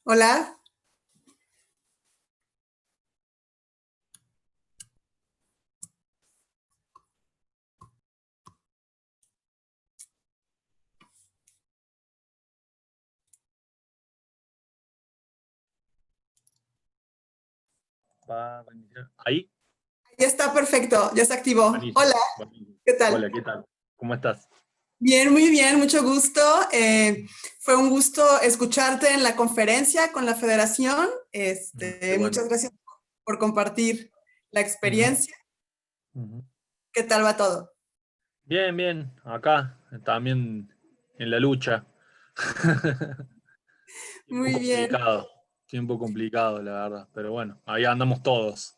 Hola, Va a iniciar. Ahí, ya está perfecto, ya se activó. buenísimo, Hola, buenísimo. ¿qué tal? Hola, ¿qué tal? ¿Cómo estás? Bien, muy bien, mucho gusto. Fue un gusto escucharte en la conferencia con la Federación. Qué bueno. Muchas gracias por compartir la Ujú, experiencia. ujú. ¿Qué tal va todo? Bien, bien, acá también en la lucha. Tiempo Muy bien. complicado, tiempo complicado, la verdad, pero bueno, ahí andamos todos.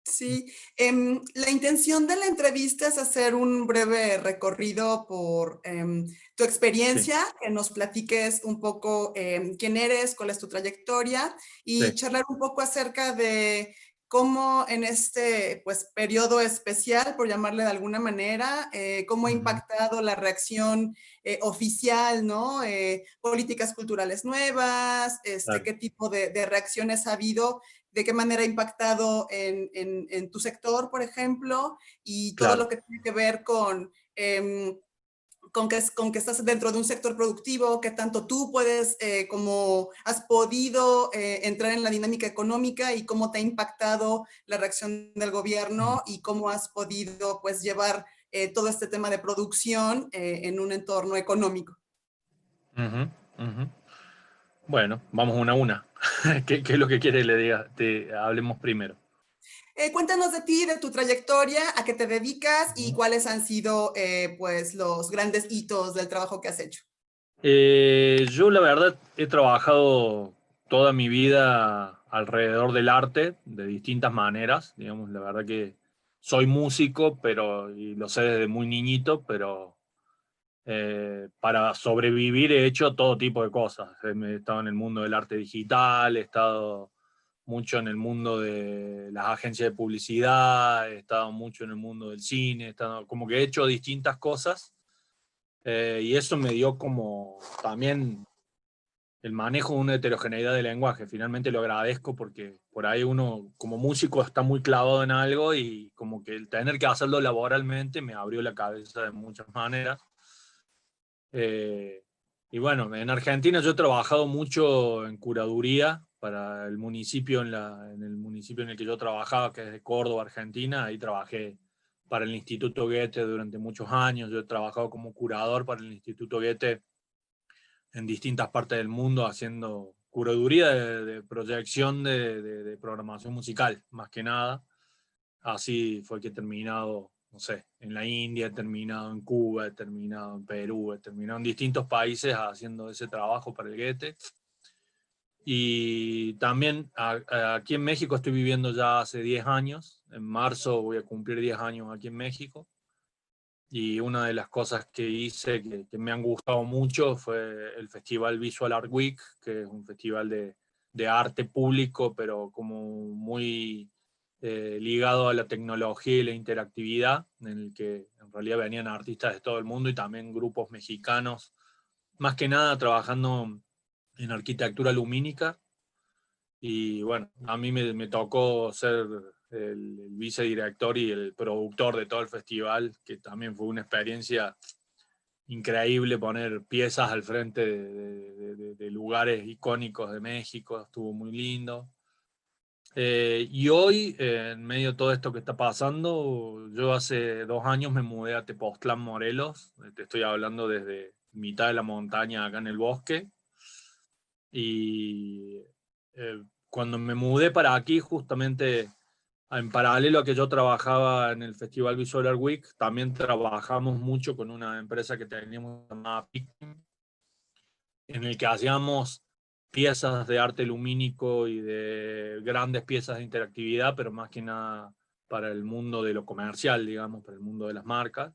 Sí, la intención de la entrevista es hacer un breve recorrido por tu Sí, experiencia, que nos platiques un poco quién eres, cuál es tu trayectoria y sí. charlar un poco acerca de cómo en este pues periodo especial, por llamarle de alguna manera, cómo ha Ujú, impactado la reacción oficial, ¿no? Políticas culturales nuevas, claro, qué tipo de reacciones ha habido, de qué manera ha impactado en tu sector, por ejemplo, y todo lo claro. que tiene que ver con que estás dentro de un sector productivo, que tanto tú puedes, como has podido entrar en la dinámica económica y cómo te ha impactado la reacción del Mm, gobierno y cómo has podido pues llevar todo este tema de producción en un entorno económico. ujú, ujú. Bueno, vamos una a una. ¿Qué es lo que quiere que le diga? Hablemos primero. Cuéntanos de ti, de tu trayectoria, a qué te dedicas y Ujú. cuáles han sido pues los grandes hitos del trabajo que has hecho. Yo la verdad he trabajado toda mi vida alrededor del arte de distintas maneras, digamos, la verdad que soy músico, pero y lo sé desde muy niñito, pero para sobrevivir he hecho todo tipo de cosas. He estado en el mundo del arte digital, he estado mucho en el mundo de las agencias de publicidad, he estado mucho en el mundo del cine, he estado, como que he hecho distintas cosas. Y eso me dio como también el manejo de una heterogeneidad de lenguaje. Finalmente lo agradezco porque por ahí uno como músico está muy clavado en algo y como que el tener que hacerlo laboralmente me abrió la cabeza de muchas maneras. Eh, y bueno, en Argentina yo he trabajado mucho en curaduría para el municipio, en el municipio en el que yo trabajaba, que es de Córdoba, Argentina. Ahí trabajé para el Instituto Goethe durante muchos años. Yo he trabajado como curador para el Instituto Goethe en distintas partes del mundo haciendo curaduría de proyección de programación musical, más que nada. Así fue que he terminado, no sé, en la India, he terminado en Cuba, he terminado en Perú, he terminado en distintos países haciendo ese trabajo para el Goethe. Y también aquí en México estoy viviendo ya hace 10 años. En marzo voy a cumplir 10 años aquí en México. Y una de las cosas que hice que me han gustado mucho fue el Festival Visual Art Week, que es un festival de arte público, pero como muy ligado a la tecnología y la interactividad, en el que en realidad venían artistas de todo el mundo y también grupos mexicanos, más que nada trabajando en arquitectura lumínica. Y bueno, a mí me tocó ser el vicedirector y el productor de todo el festival, que también fue una experiencia increíble poner piezas al frente de lugares icónicos de México, estuvo muy lindo. Y hoy, en medio de todo esto que está pasando, yo hace 2 años me mudé a Tepoztlán, Morelos. Te estoy hablando desde mitad de la montaña acá en el bosque. Y cuando me mudé para aquí, justamente en paralelo a que yo trabajaba en el Festival Visual Art Week, también trabajamos mucho con una empresa que teníamos llamada Picnic, en el que hacíamos piezas de arte lumínico y de grandes piezas de interactividad, pero más que nada para el mundo de lo comercial, digamos, para el mundo de las marcas.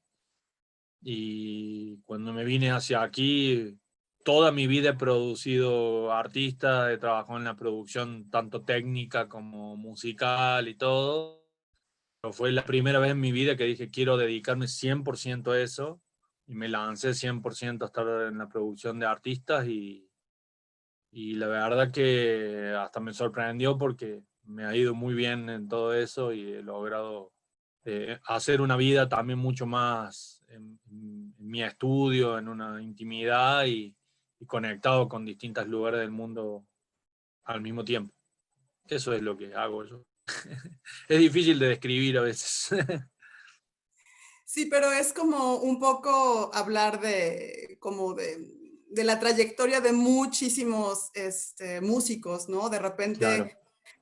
Y cuando me vine hacia aquí, toda mi vida he producido artistas, he trabajado en la producción tanto técnica como musical y todo. Pero fue la primera vez en mi vida que dije quiero dedicarme 100% a eso y me lancé 100% a estar en la producción de artistas y la verdad que hasta me sorprendió porque me ha ido muy bien en todo eso y he logrado hacer una vida también mucho más en mi estudio, en una intimidad y conectado con distintos lugares del mundo al mismo tiempo. Eso es lo que hago yo. Es difícil de describir a veces. Sí, pero es como un poco hablar de, como de la trayectoria de muchísimos músicos, ¿no? De Claro. repente,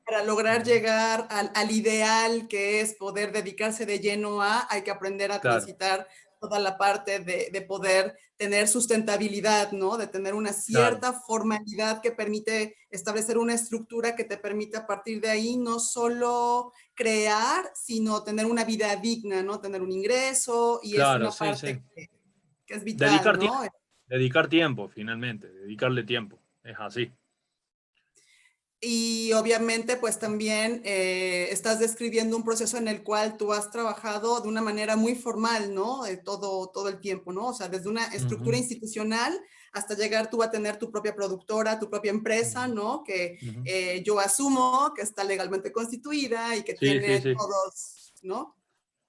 para lograr llegar al ideal que es poder dedicarse de lleno a, hay que aprender a Claro, transitar toda la parte de poder tener sustentabilidad, ¿no? De tener una claro, cierta formalidad que permite establecer una estructura que te permite a partir de ahí no solo crear, sino tener una vida digna, ¿no? Tener un ingreso y es claro, una sí, sí. parte que es vital, Dedicar ¿no? tiempo, dedicar tiempo, finalmente, dedicarle tiempo. Es así. Y obviamente, pues también estás describiendo un proceso en el cual tú has trabajado de una manera muy formal, ¿no? Todo el tiempo, ¿no? O sea, desde una estructura Ujú, institucional hasta llegar tú a tener tu propia productora, tu propia empresa, ujú, ¿no? Que ujú. yo asumo que está legalmente constituida y que Sí, sí, tiene sí. todos, ¿no?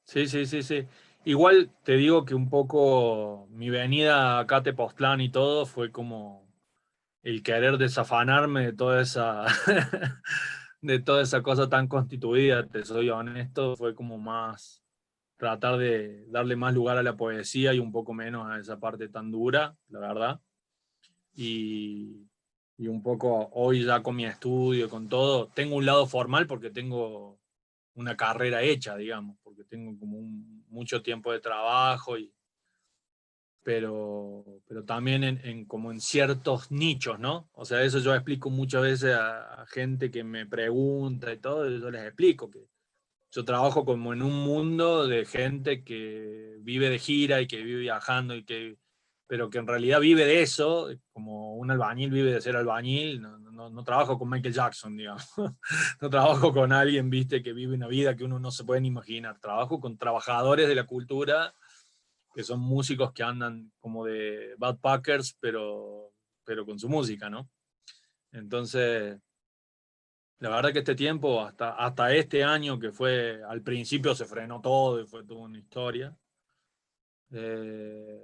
Sí, sí, sí, sí. Igual te digo que un poco mi venida acá a Tepoztlán y todo fue como el querer desafanarme de toda esa, de toda esa cosa tan constituida, te soy honesto, fue como más tratar de darle más lugar a la poesía y un poco menos a esa parte tan dura, la verdad. Y, y un poco hoy ya con mi estudio, con todo, tengo un lado formal porque tengo una carrera hecha, digamos, porque tengo como mucho tiempo de trabajo, pero también como en ciertos nichos, ¿no? O sea, eso yo explico muchas veces a gente que me pregunta y todo, y yo les explico que yo trabajo como en un mundo de gente que vive de gira y que vive viajando pero que en realidad vive de eso, como un albañil vive de ser albañil, no trabajo con Michael Jackson, digamos. No trabajo con alguien, viste, que vive una vida que uno no se puede ni imaginar. Trabajo con trabajadores de la cultura, que son músicos que andan como de backpackers, pero con su música, ¿no? Entonces, la verdad que este tiempo, hasta este año, que fue, al principio se frenó todo y fue toda una historia, eh,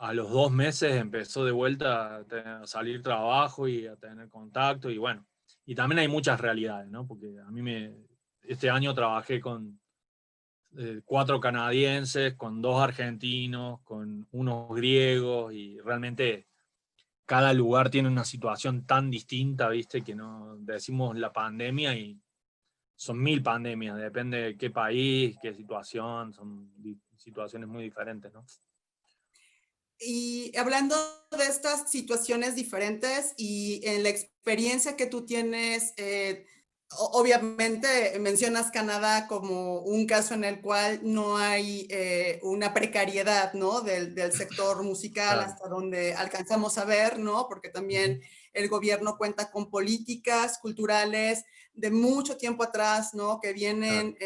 a los 2 meses empezó de vuelta a salir trabajo y a tener contacto y bueno, y también hay muchas realidades, ¿no? Porque este año trabajé con 4 canadienses, con 2 argentinos, con unos griegos y realmente cada lugar tiene una situación tan distinta, ¿viste? Que no decimos la pandemia y son 1000 pandemias, depende de qué país, qué situación, son situaciones muy diferentes, ¿no? Y hablando de estas situaciones diferentes y en la experiencia que tú tienes, obviamente mencionas Canadá como un caso en el cual no hay una precariedad, ¿no? Del sector musical Claro. hasta donde alcanzamos a ver, ¿no? Porque Ujú. también el gobierno cuenta con políticas culturales de mucho tiempo atrás, ¿no? Que Claro. vienen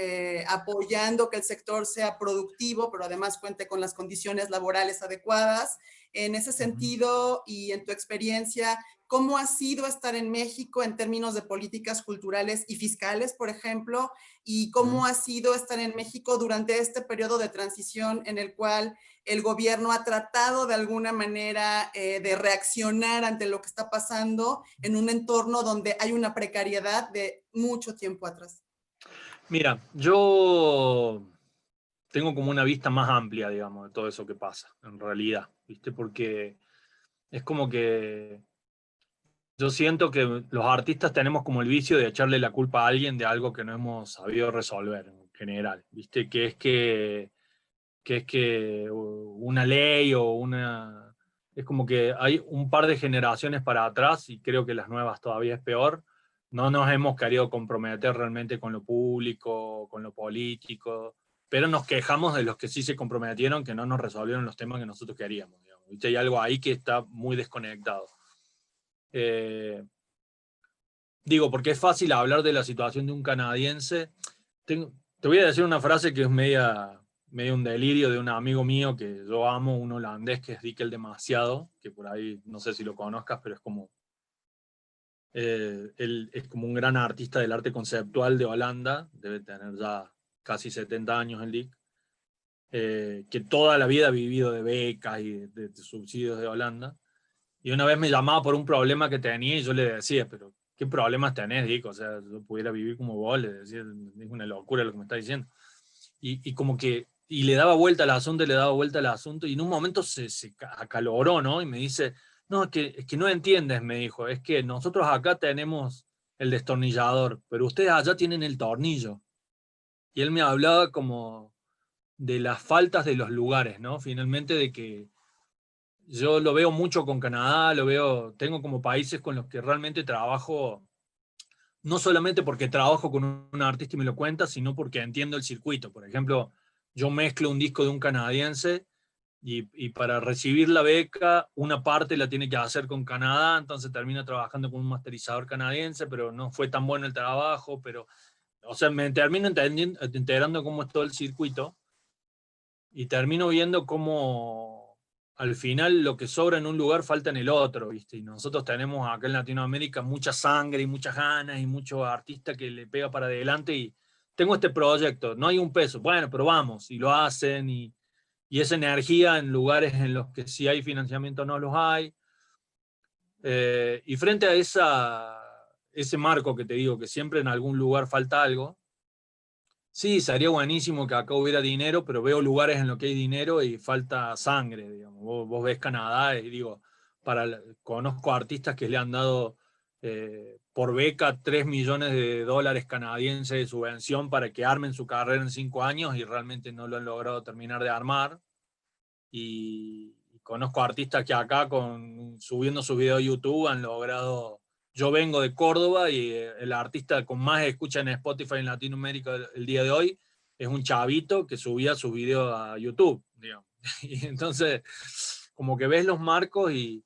apoyando que el sector sea productivo, pero además cuente con las condiciones laborales adecuadas. En ese Ujú. sentido y en tu experiencia, ¿cómo ha sido estar en México en términos de políticas culturales y fiscales, por ejemplo? ¿Y Ujú. cómo ha sido estar en México durante este periodo de transición en el cual el gobierno ha tratado de alguna manera de reaccionar ante lo que está pasando en un entorno donde hay una precariedad de mucho tiempo atrás? Mira, yo tengo como una vista más amplia, digamos, de todo eso que pasa, en realidad, ¿viste? Porque es como que yo siento que los artistas tenemos como el vicio de echarle la culpa a alguien de algo que no hemos sabido resolver en general, ¿viste? Que es que una ley o una... Es como que hay un par de generaciones para atrás, y creo que las nuevas todavía es peor, no nos hemos querido comprometer realmente con lo público, con lo político, pero nos quejamos de los que sí se comprometieron, que no nos resolvieron los temas que nosotros queríamos, digamos. ¿Viste? Hay algo ahí que está muy desconectado. Eh, Digo, porque es fácil hablar de la situación de un canadiense. Te voy a decir una frase que es medio un delirio de un amigo mío que yo amo, un holandés que es Dickel Demasiado, que por ahí no sé si lo conozcas, pero es como Él es como un gran artista del arte conceptual de Holanda, debe tener ya casi 70 años el Dick, que toda la vida ha vivido de becas y de subsidios de Holanda. Y una vez me llamaba por un problema que tenía y yo le decía, pero ¿qué problemas tenés, Dick? O sea, yo pudiera vivir como vos, le decía, es una locura lo que me está diciendo. Y como que, y le daba vuelta al asunto, y le daba vuelta al asunto, y en un momento se acaloró, ¿no? Y me dice, no, es que no entiendes, me dijo, es que nosotros acá tenemos el destornillador, pero ustedes allá tienen el tornillo. Y él me hablaba como de las faltas de los lugares, ¿no? Finalmente de que yo lo veo mucho con Canadá, lo veo, tengo como países con los que realmente trabajo, no solamente porque trabajo con un artista y me lo cuenta, sino porque entiendo el circuito. Por ejemplo, yo mezclo un disco de un canadiense y para recibir la beca, una parte la tiene que hacer con Canadá, entonces termino trabajando con un masterizador canadiense, pero no fue tan bueno el trabajo, pero, o sea, me termino enterando cómo es todo el circuito y termino viendo cómo al final lo que sobra en un lugar falta en el otro, ¿viste? Y nosotros tenemos acá en Latinoamérica mucha sangre y muchas ganas y mucho artista que le pega para adelante y tengo este proyecto, no hay un peso, bueno, pero vamos, y lo hacen y esa energía en lugares en los que sí hay financiamiento no los hay. Y frente a ese marco que te digo, que siempre en algún lugar falta algo, sí, sería buenísimo que acá hubiera dinero, pero veo lugares en los que hay dinero y falta sangre, digamos. Vos ves Canadá y digo, conozco artistas que le han dado por beca 3 millones de dólares canadienses de subvención para que armen su carrera en 5 años y realmente no lo han logrado terminar de armar. Y conozco artistas que acá subiendo sus videos a YouTube han logrado. Yo vengo de Córdoba y el artista con más escucha en Spotify en Latinoamérica el día de hoy es un chavito que subía sus videos a YouTube, digamos. Y entonces, como que ves los marcos y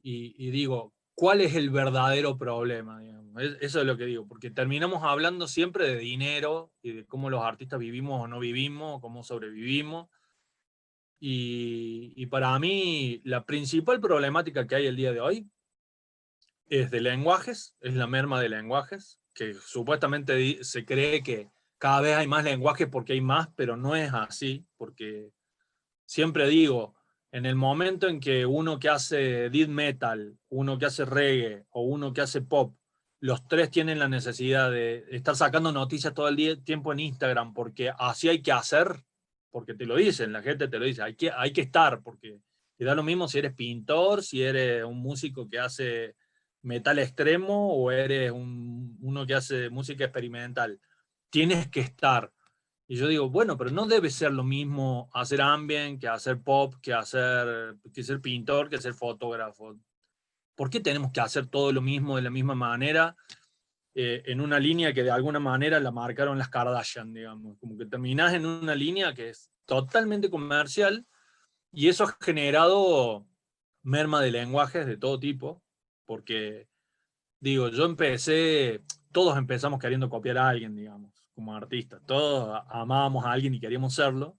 digo, ¿cuál es el verdadero problema? Digamos? Eso es lo que digo, porque terminamos hablando siempre de dinero y de cómo los artistas vivimos o no vivimos, cómo sobrevivimos. Y para mí la principal problemática que hay el día de hoy es de lenguajes, es la merma de lenguajes, que supuestamente se cree que cada vez hay más lenguajes porque hay más, pero no es así, porque siempre digo, en el momento en que uno que hace death metal, uno que hace reggae o uno que hace pop, los tres tienen la necesidad de estar sacando noticias todo el tiempo en Instagram porque así hay que hacer, porque te lo dicen, la gente te lo dice, hay que estar, porque te da lo mismo si eres pintor, si eres un músico que hace metal extremo o eres uno que hace música experimental. Tienes que estar. Y yo digo, bueno, pero no debe ser lo mismo hacer ambient que hacer pop, que ser pintor, que ser fotógrafo. ¿Por qué tenemos que hacer todo lo mismo de la misma manera en una línea que de alguna manera la marcaron las Kardashian, digamos? Como que terminás en una línea que es totalmente comercial y eso ha generado merma de lenguajes de todo tipo, porque digo, todos empezamos queriendo copiar a alguien, digamos, como artistas. Todos amábamos a alguien y queríamos serlo,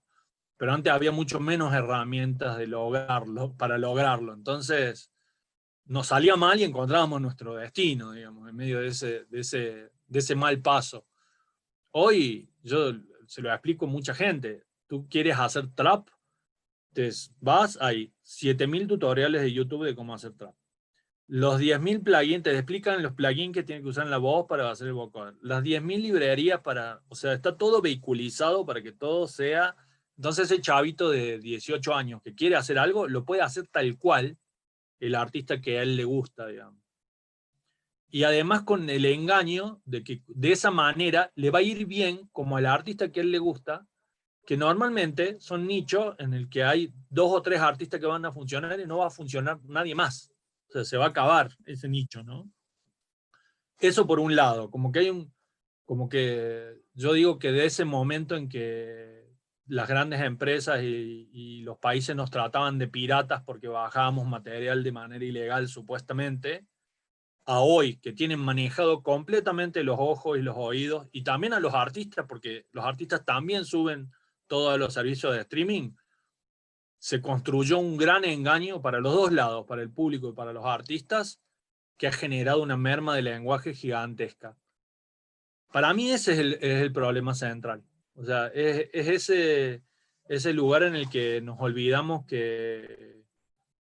pero antes había mucho menos herramientas para lograrlo. Entonces, nos salía mal y encontrábamos nuestro destino, digamos, en medio de ese mal paso. Hoy, yo se lo explico a mucha gente. Tú quieres hacer trap, hay 7000 tutoriales de YouTube de cómo hacer trap. Los 10.000 plugins, te explican los plugins que tienen que usar en la voz para hacer el vocoder. Las 10.000 librerías o sea, está todo vehiculizado para que todo sea. Entonces ese chavito de 18 años que quiere hacer algo, lo puede hacer tal cual el artista que a él le gusta, digamos. Y además con el engaño de que de esa manera le va a ir bien como al artista que a él le gusta, que normalmente son nichos en el que hay 2 o 3 artistas que van a funcionar y no va a funcionar nadie más. O sea, se va a acabar ese nicho, ¿no? Eso por un lado, como que yo digo que de ese momento en que las grandes empresas y los países nos trataban de piratas porque bajábamos material de manera ilegal supuestamente, a hoy que tienen manejado completamente los ojos y los oídos, y también a los artistas, porque los artistas también suben todos los servicios de streaming, se construyó un gran engaño para los dos lados, para el público y para los artistas, que ha generado una merma de lenguaje gigantesca. Para mí ese es el problema central. O sea, es ese lugar en el que nos olvidamos que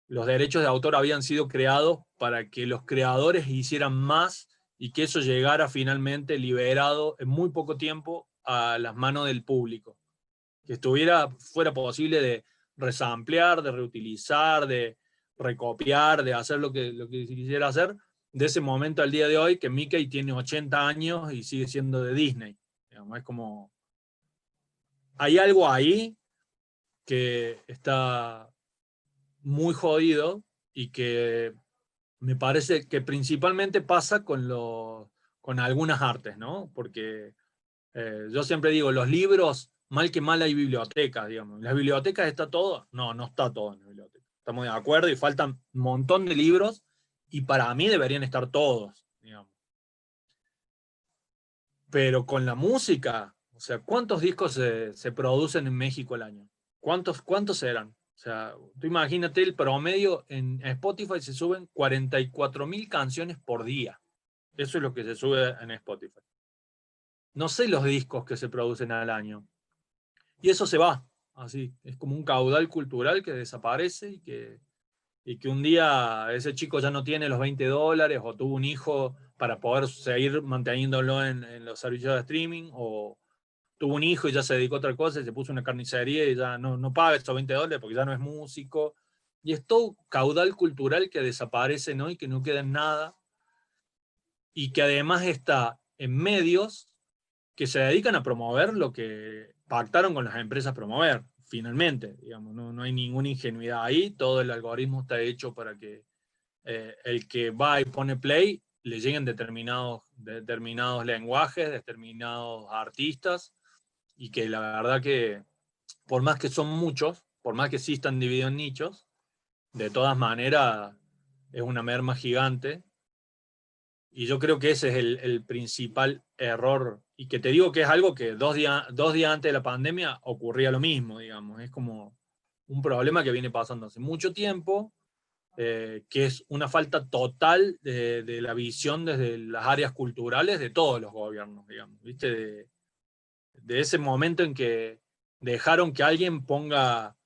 los derechos de autor habían sido creados para que los creadores hicieran más y que eso llegara finalmente liberado en muy poco tiempo a las manos del público. Que fuera posible de resamplear, de reutilizar, de recopiar, de hacer lo que se quisiera hacer, de ese momento al día de hoy, que Mickey tiene 80 años y sigue siendo de Disney. Digamos, es como, hay algo ahí que está muy jodido y que me parece que principalmente pasa con algunas artes, ¿no? Porque yo siempre digo, los libros, mal que mal hay bibliotecas, digamos. ¿En las bibliotecas está todo? No, no está todo en las bibliotecas. Estamos de acuerdo y faltan un montón de libros y para mí deberían estar todos, digamos. Pero con la música, o sea, ¿cuántos discos se producen en México al año? ¿Cuántos eran? O sea, tú imagínate el promedio en Spotify se suben 44.000 canciones por día. Eso es lo que se sube en Spotify. No sé los discos que se producen al año. Y eso se va, así. Es como un caudal cultural que desaparece y que un día ese chico ya no tiene los $20 o tuvo un hijo para poder seguir manteniéndolo en los servicios de streaming o tuvo un hijo y ya se dedicó a otra cosa y se puso una carnicería y ya no paga esos $20 porque ya no es músico. Y es todo caudal cultural que desaparece, ¿no? Y que no queda en nada. Y que además está en medios que se dedican a promover lo que pactaron con las empresas promover, finalmente. Digamos, no hay ninguna ingenuidad ahí, todo el algoritmo está hecho para que el que va y pone play le lleguen determinados lenguajes, determinados artistas, y que la verdad que por más que son muchos, por más que sí están divididos en nichos, de todas maneras es una merma gigante. Y yo creo que ese es el principal error. Y que te digo que es algo que 2 días antes de la pandemia ocurría lo mismo, digamos. Es como un problema que viene pasando hace mucho tiempo, que es una falta total de la visión desde las áreas culturales de todos los gobiernos, digamos. ¿Viste? De ese momento en que dejaron que alguien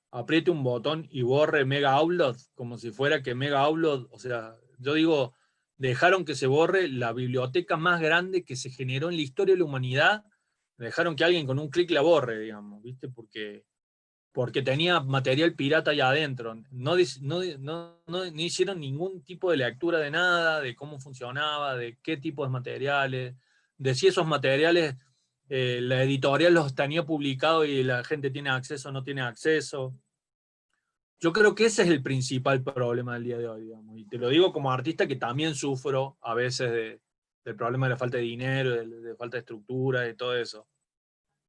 apriete un botón y borre Mega Upload, como si fuera que Mega Upload, o sea, yo digo, dejaron que se borre la biblioteca más grande que se generó en la historia de la humanidad, dejaron que alguien con un clic la borre, digamos, ¿viste? Porque tenía material pirata allá adentro. No hicieron ningún tipo de lectura de nada, de cómo funcionaba, de qué tipo de materiales, de si esos materiales la editorial los tenía publicados y la gente tiene acceso o no tiene acceso. Yo creo que ese es el principal problema del día de hoy, digamos. Y te lo digo como artista que también sufro a veces del problema de la falta de dinero, de falta de estructura, y todo eso.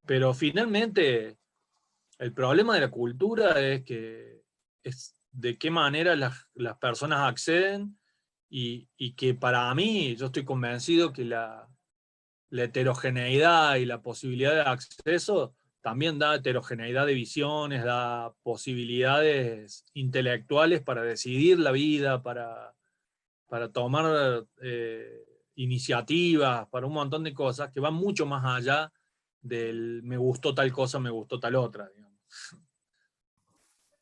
Pero finalmente el problema de la cultura es de qué manera las personas acceden y que para mí, yo estoy convencido que la heterogeneidad y la posibilidad de acceso también da heterogeneidad de visiones, da posibilidades intelectuales para decidir la vida, para tomar iniciativas, para un montón de cosas que van mucho más allá del me gustó tal cosa, me gustó tal otra, digamos.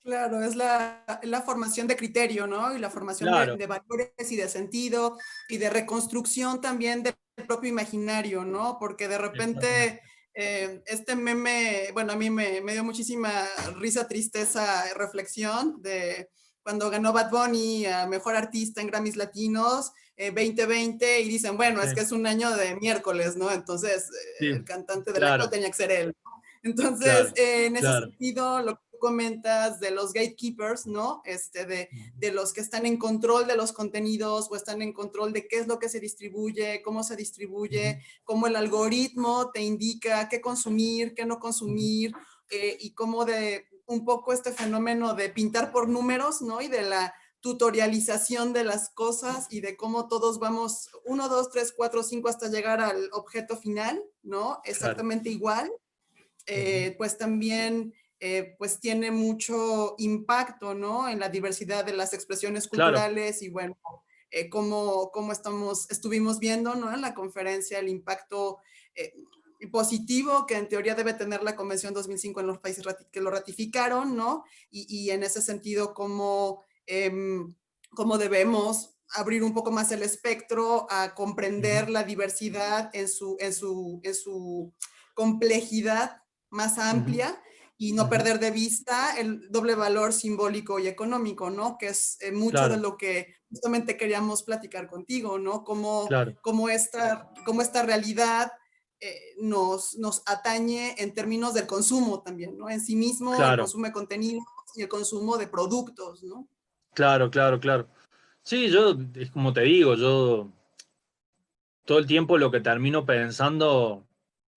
Claro, es la formación de criterio, ¿no? Y la formación Claro, de valores y de sentido y de reconstrucción también del propio imaginario, ¿no? Porque de exactamente. repente este meme, bueno, a mí me dio muchísima risa, tristeza, reflexión de cuando ganó Bad Bunny a Mejor Artista en Grammys Latinos 2020 y dicen, bueno, Sí, es que es un año de miércoles, ¿no? Entonces sí, el cantante del año claro, tenía que ser él. Entonces, claro, en ese claro. sentido, lo que tú comentas de los gatekeepers, ¿no? De los que están en control de los contenidos o están en control de qué es lo que se distribuye, cómo se distribuye, cómo el algoritmo te indica qué consumir, qué no consumir, y cómo de un poco este fenómeno de pintar por números, ¿no? Y de la tutorialización de las cosas y de cómo todos vamos 1, 2, 3, 4, 5 hasta llegar al objeto final, ¿no? Claro. Exactamente igual. Pues también pues tiene mucho impacto, ¿no? En la diversidad de las expresiones Claro, culturales y bueno, cómo estuvimos viendo, ¿no? En la conferencia el impacto positivo que en teoría debe tener la Convención 2005 en los países que lo ratificaron, ¿no? Y en ese sentido, cómo debemos abrir un poco más el espectro a comprender la diversidad en su complejidad más amplia y no perder de vista el doble valor simbólico y económico, ¿no? Que es mucho de Claro, lo que justamente queríamos platicar contigo, ¿no? claro, Cómo esta realidad nos atañe en términos del consumo también, ¿no? En sí mismo, el claro, consumo de contenidos y el consumo de productos, ¿no? claro, claro, claro. Sí, yo, es como te digo, yo todo el tiempo lo que termino pensando,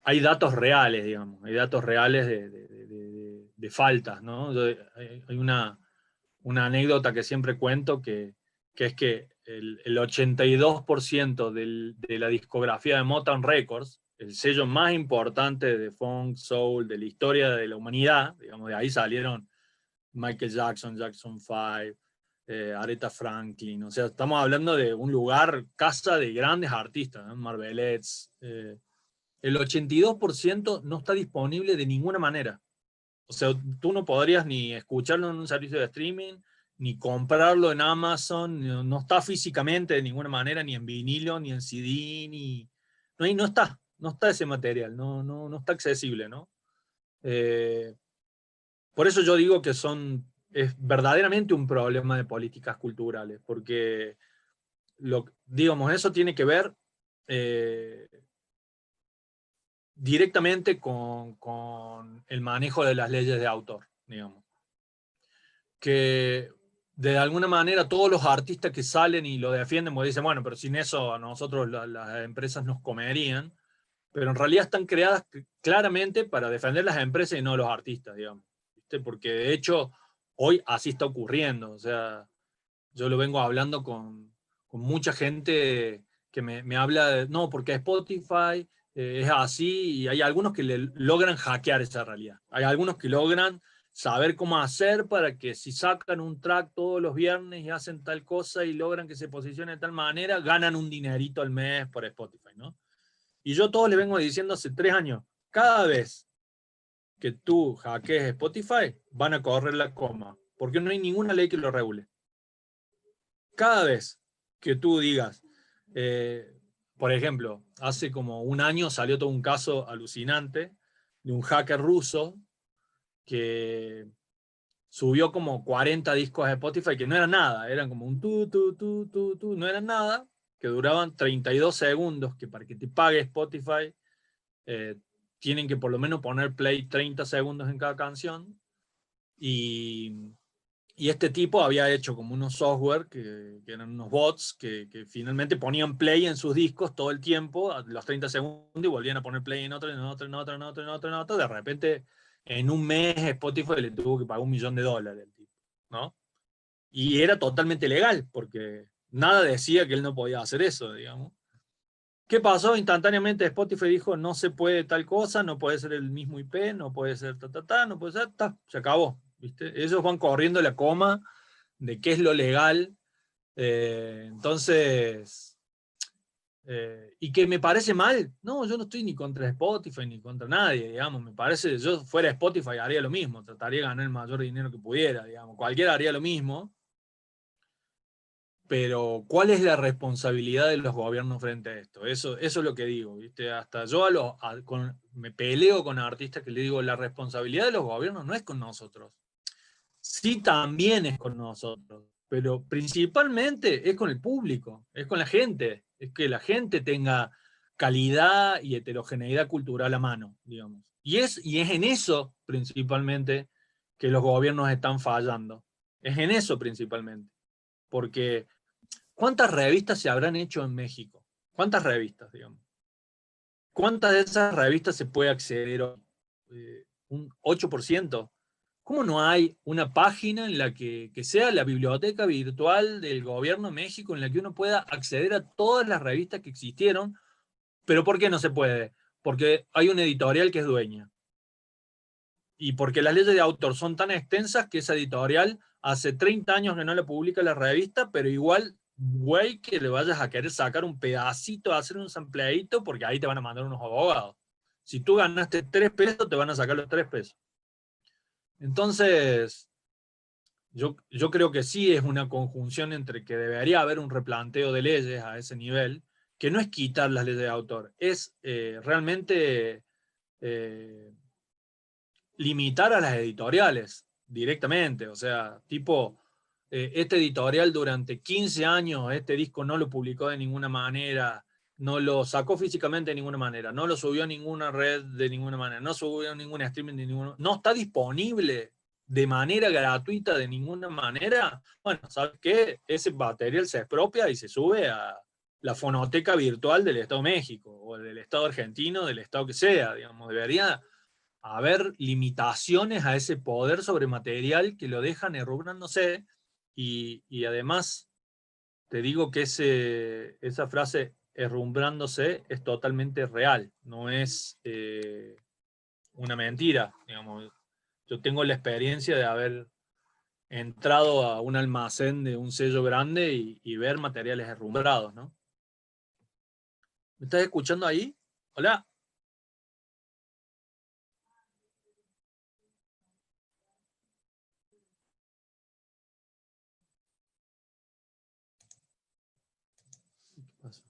hay datos reales, digamos, hay datos reales de faltas, ¿no? Hay una anécdota que siempre cuento que es que el 82% de la discografía de Motown Records, el sello más importante de funk, soul, de la historia de la humanidad, digamos, de ahí salieron Michael Jackson, Jackson 5, Aretha Franklin, o sea, estamos hablando de un lugar, casa de grandes artistas, ¿no? Marvelettes. El 82% no está disponible de ninguna manera. O sea, tú no podrías ni escucharlo en un servicio de streaming, ni comprarlo en Amazon, no está físicamente de ninguna manera, ni en vinilo, ni en CD, ni... No está ese material, no está accesible, ¿no? Eh, por eso yo digo que es verdaderamente un problema de políticas culturales, porque, digamos, eso tiene que ver eh, directamente con el manejo de las leyes de autor, digamos. Que de alguna manera todos los artistas que salen y lo defienden, pues dicen, bueno, pero sin eso a nosotros las empresas nos comerían, pero en realidad están creadas claramente para defender las empresas y no los artistas, digamos. ¿Viste? Porque de hecho hoy así está ocurriendo, o sea, yo lo vengo hablando con mucha gente que me habla de, no, porque Spotify es así, y hay algunos que le logran hackear esa realidad. Hay algunos que logran saber cómo hacer para que si sacan un track todos los viernes y hacen tal cosa y logran que se posicione de tal manera, ganan un dinerito al mes por Spotify, ¿no? Y yo todos les vengo diciendo hace 3 años, cada vez que tú hackees Spotify, van a correr la coma, porque no hay ninguna ley que lo regule. Cada vez que tú digas, por ejemplo, hace como un año salió todo un caso alucinante de un hacker ruso que subió como 40 discos a Spotify que no eran nada, eran como un tu, no eran nada, que duraban 32 segundos, que para que te pague Spotify eh, tienen que por lo menos poner play 30 segundos en cada canción. Y este tipo había hecho como unos software que eran unos bots que finalmente ponían play en sus discos todo el tiempo, a los 30 segundos, y volvían a poner play en otro, en otro, en otro, en otro, en otro, en otro. De repente, en un mes, Spotify le tuvo que pagar $1.000.000 al tipo, ¿no? Y era totalmente legal, porque nada decía que él no podía hacer eso, digamos. ¿Qué pasó? Instantáneamente Spotify dijo, no se puede tal cosa, no puede ser el mismo IP, no puede ser no puede ser, se acabó, ¿viste? Ellos van corriendo la coma de qué es lo legal, entonces, y que me parece mal, no, yo no estoy ni contra Spotify ni contra nadie, digamos, me parece, yo fuera Spotify haría lo mismo, trataría de ganar el mayor dinero que pudiera, digamos, cualquiera haría lo mismo. Pero ¿cuál es la responsabilidad de los gobiernos frente a esto? Eso es lo que digo, ¿viste? Hasta yo me peleo con artistas que le digo, la responsabilidad de los gobiernos no es con nosotros. Sí, también es con nosotros, pero principalmente es con el público, es con la gente, es que la gente tenga calidad y heterogeneidad cultural a mano, digamos. Y es en eso principalmente que los gobiernos están fallando. Es en eso principalmente. Porque ¿cuántas revistas se habrán hecho en México? ¿Cuántas revistas, digamos? ¿Cuántas de esas revistas se puede acceder hoy? Un 8%. ¿Cómo no hay una página en la que sea la biblioteca virtual del gobierno de México en la que uno pueda acceder a todas las revistas que existieron? ¿Pero por qué no se puede? Porque hay una editorial que es dueña. Y porque las leyes de autor son tan extensas que esa editorial hace 30 años que no la publica la revista, pero igual güey que le vayas a querer sacar un pedacito, hacer un sampleadito, porque ahí te van a mandar unos abogados. Si tú ganaste 3 pesos, te van a sacar los 3 pesos. Entonces, yo creo que sí es una conjunción entre que debería haber un replanteo de leyes a ese nivel, que no es quitar las leyes de autor, es realmente limitar a las editoriales directamente. O sea, tipo, este editorial durante 15 años, este disco no lo publicó de ninguna manera, no lo sacó físicamente de ninguna manera, no lo subió a ninguna red de ninguna manera, no subió a ningún streaming de ninguna, no está disponible de manera gratuita de ninguna manera. Bueno, ¿sabes qué? Ese material se expropia y se sube a la fonoteca virtual del Estado de México o del Estado argentino, del Estado que sea, digamos. Debería haber limitaciones a ese poder sobre material que lo dejan herrubrándose, y además te digo que esa frase herrumbrándose es totalmente real, no es una mentira. Digamos. Yo tengo la experiencia de haber entrado a un almacén de un sello grande y ver materiales herrumbrados, ¿no? ¿Me estás escuchando ahí? Hola. ¿Qué pasa?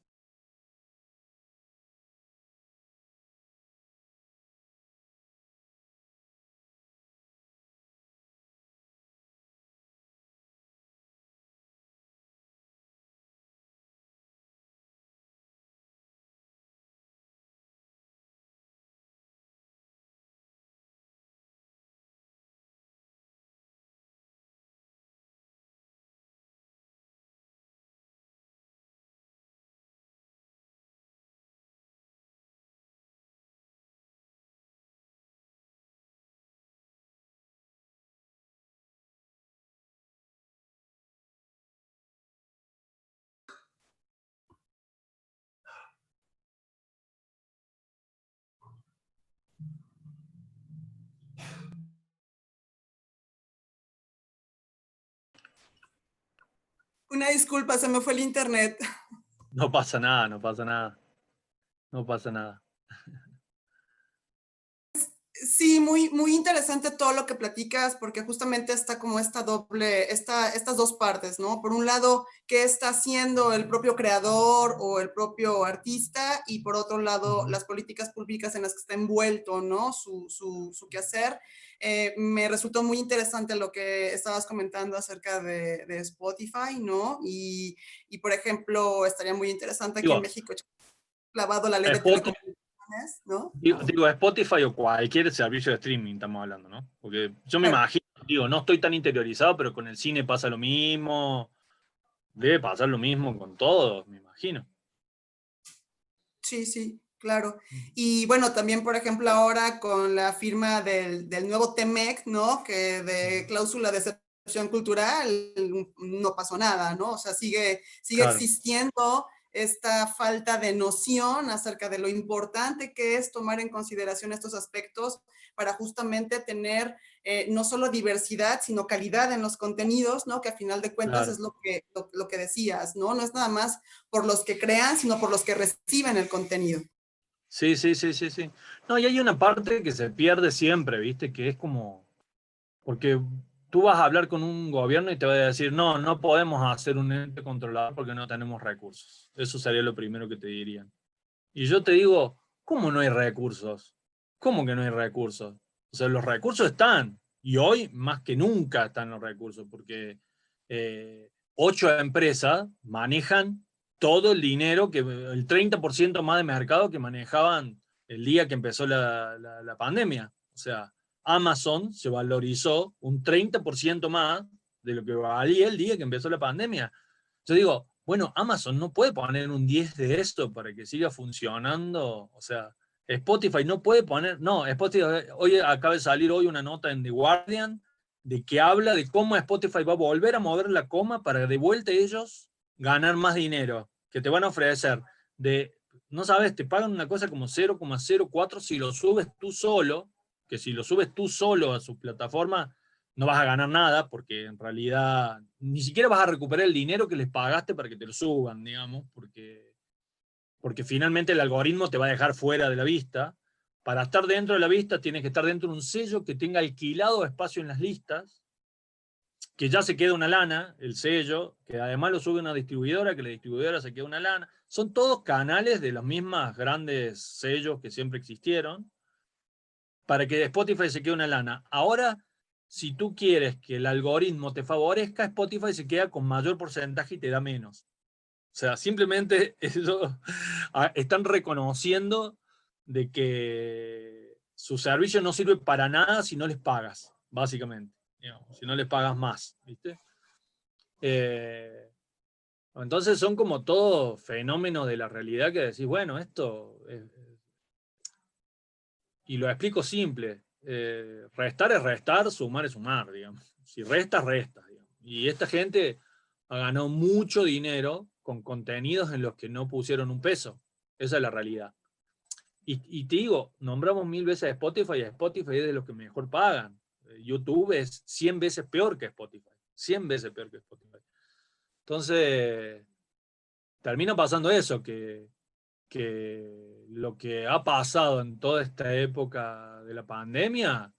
Una disculpa, se me fue el internet. No pasa nada, no pasa nada, no pasa nada. Sí, muy interesante todo lo que platicas, porque justamente está como estas dos partes, ¿no? Por un lado, qué está haciendo el propio creador o el propio artista, y por otro lado, las políticas públicas en las que está envuelto, ¿no? Su quehacer. Me resultó muy interesante lo que estabas comentando acerca de Spotify, ¿no? Y, por ejemplo, estaría muy interesante aquí en Digo, México, clavado la ley de Spotify, telecomunicaciones, ¿no? digo, Spotify o cualquier servicio de streaming estamos hablando, ¿no? Porque yo me Claro. imagino, digo, no estoy tan interiorizado, pero con el cine pasa lo mismo, debe pasar lo mismo con todo, me imagino. Sí, sí, claro. Y bueno, también, por ejemplo, ahora con la firma del nuevo TEMEC, ¿no? Que de cláusula de excepción cultural no pasó nada, ¿no? O sea, sigue Claro, existiendo esta falta de noción acerca de lo importante que es tomar en consideración estos aspectos para justamente tener no solo diversidad, sino calidad en los contenidos, ¿no? Que a final de cuentas es claro. lo que decías, ¿no? No es nada más por los que crean, sino por los que reciben el contenido. Sí, sí, sí, sí, sí. No, y hay una parte que se pierde siempre, ¿viste? Que es como, porque tú vas a hablar con un gobierno y te va a decir, no, no podemos hacer un ente controlador porque no tenemos recursos. Eso sería lo primero que te dirían. Y yo te digo, ¿cómo no hay recursos? ¿Cómo que no hay recursos? O sea, los recursos están, y hoy más que nunca están los recursos, porque 8 empresas manejan todo el dinero, el 30% más de mercado que manejaban el día que empezó la pandemia. O sea, Amazon se valorizó un 30% más de lo que valía el día que empezó la pandemia. Yo digo, bueno, Amazon no puede poner un 10 de esto para que siga funcionando. O sea, Spotify no puede poner, no, Spotify, hoy acaba de salir hoy una nota en The Guardian de que habla de cómo Spotify va a volver a mover la coma para de vuelta ellos ganar más dinero, que te van a ofrecer de, no sabes, te pagan una cosa como 0,04 si lo subes tú solo, que si lo subes tú solo a su plataforma no vas a ganar nada, porque en realidad ni siquiera vas a recuperar el dinero que les pagaste para que te lo suban, digamos, porque finalmente el algoritmo te va a dejar fuera de la vista. Para estar dentro de la vista tienes que estar dentro de un sello que tenga alquilado espacio en las listas, que ya se queda una lana, el sello, que además lo sube una distribuidora, que la distribuidora se queda una lana. Son todos canales de los mismos grandes sellos que siempre existieron, para que Spotify se quede una lana. Ahora, si tú quieres que el algoritmo te favorezca, Spotify se queda con mayor porcentaje y te da menos. O sea, simplemente ellos están reconociendo de que su servicio no sirve para nada si no les pagas, básicamente. Digamos, si no les pagas más, ¿viste? Entonces son como todos fenómenos de la realidad que decís, bueno, esto y lo explico simple. Restar es restar, sumar es sumar, digamos. Si restas, restas. Digamos. Y esta gente ha ganado mucho dinero con contenidos en los que no pusieron un peso. Esa es la realidad. Y te digo, nombramos 1000 veces a Spotify, y a Spotify es de los que mejor pagan. YouTube es 100 veces peor que Spotify. 100 veces peor que Spotify. Entonces, termina pasando eso, que lo que ha pasado en toda esta época de la pandemia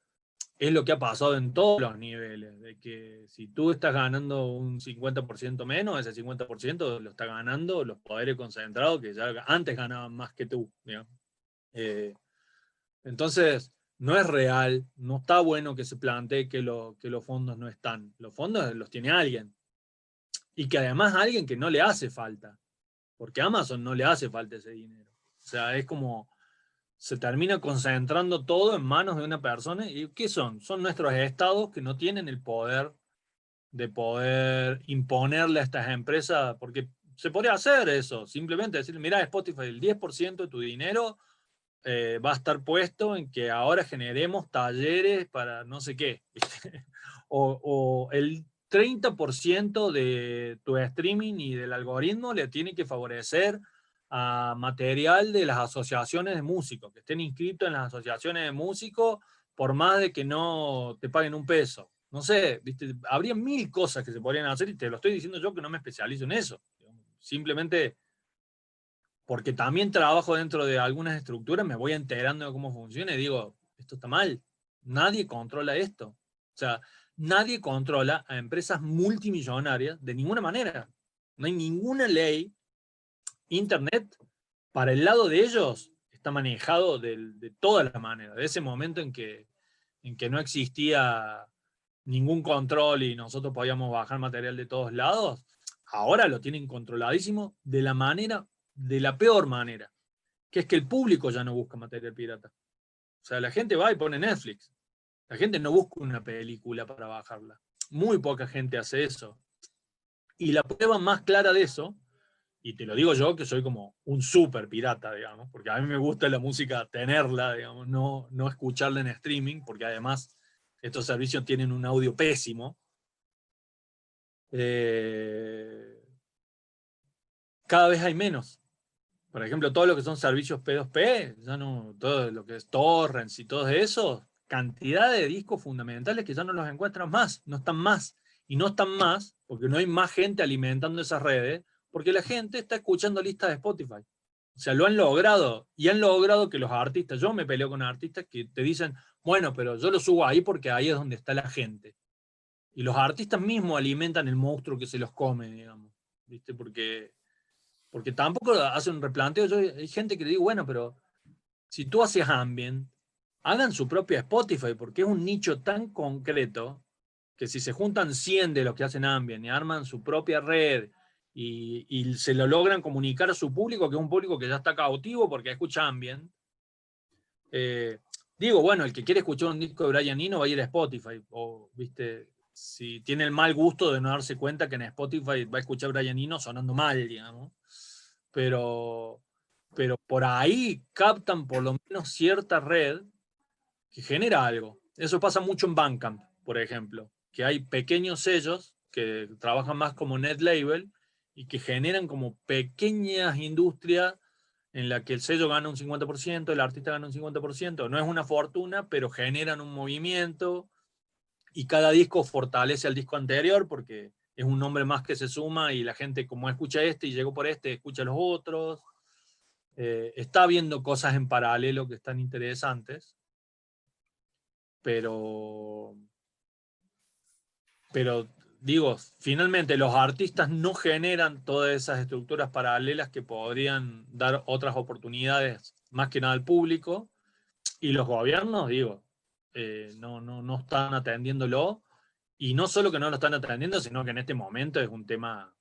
es lo que ha pasado en todos los niveles, de que si tú estás ganando un 50% menos, ese 50% lo está ganando los poderes concentrados que ya antes ganaban más que tú. Entonces, no es real, no está bueno que se plantee que los fondos no están. Los fondos los tiene alguien. Y que además alguien que no le hace falta. Porque a Amazon no le hace falta ese dinero. O sea, es como se termina concentrando todo en manos de una persona. ¿Y qué son? Son nuestros estados que no tienen el poder de poder imponerle a estas empresas, porque se podría hacer eso, simplemente decir, mira, Spotify, el 10% de tu dinero va a estar puesto en que ahora generemos talleres para no sé qué. o el 30% de tu streaming y del algoritmo le tiene que favorecer a material de las asociaciones de músicos, que estén inscritos en las asociaciones de músicos, por más de que no te paguen un peso. No sé, ¿viste? Habría 1000 cosas que se podrían hacer y te lo estoy diciendo yo que no me especializo en eso. Simplemente porque también trabajo dentro de algunas estructuras, me voy enterando de cómo funciona y digo, esto está mal, nadie controla esto. O sea, nadie controla a empresas multimillonarias de ninguna manera. No hay ninguna ley. Internet, para el lado de ellos, está manejado de toda la manera. De ese momento en que no existía ningún control y nosotros podíamos bajar material de todos lados, ahora lo tienen controladísimo de la peor manera, que es que el público ya no busca material pirata. O sea, la gente va y pone Netflix. La gente no busca una película para bajarla. Muy poca gente hace eso. Y la prueba más clara de eso, y te lo digo yo que soy como un súper pirata, digamos, porque a mí me gusta la música tenerla, digamos, no escucharla en streaming, porque además estos servicios tienen un audio pésimo. Cada vez hay menos. Por ejemplo, todo lo que son servicios P2P, ya no, todo lo que es torrents y todo eso, cantidad de discos fundamentales que ya no los encuentran más, no están más. Y no están más porque no hay más gente alimentando esas redes, porque la gente está escuchando listas de Spotify. O sea, lo han logrado y han logrado que los artistas, yo me peleo con artistas que te dicen, bueno, pero yo lo subo ahí porque ahí es donde está la gente. Y los artistas mismos alimentan el monstruo que se los come, digamos. ¿Viste? Porque tampoco hace un replanteo. Hay gente que le digo, bueno, pero si tú haces ambient, hagan su propia Spotify, porque es un nicho tan concreto que si se juntan 100 de los que hacen ambient y arman su propia red y se lo logran comunicar a su público, que es un público que ya está cautivo porque escucha ambient, digo, bueno, el que quiere escuchar un disco de Brian Eno va a ir a Spotify, o, viste, si tiene el mal gusto de no darse cuenta que en Spotify va a escuchar Brian Eno sonando mal, digamos. Pero por ahí captan por lo menos cierta red que genera algo. Eso pasa mucho en Bandcamp, por ejemplo, que hay pequeños sellos que trabajan más como net label y que generan como pequeñas industrias en la que el sello gana un 50%, el artista gana un 50%, no es una fortuna, pero generan un movimiento y cada disco fortalece al disco anterior porque es un nombre más que se suma y la gente como escucha este y llegó por este, escucha los otros. Está viendo cosas en paralelo que están interesantes, pero digo, finalmente los artistas no generan todas esas estructuras paralelas que podrían dar otras oportunidades más que nada al público, y los gobiernos, digo, no están atendiéndolo, y no solo que no lo están atendiendo, sino que en este momento es un tema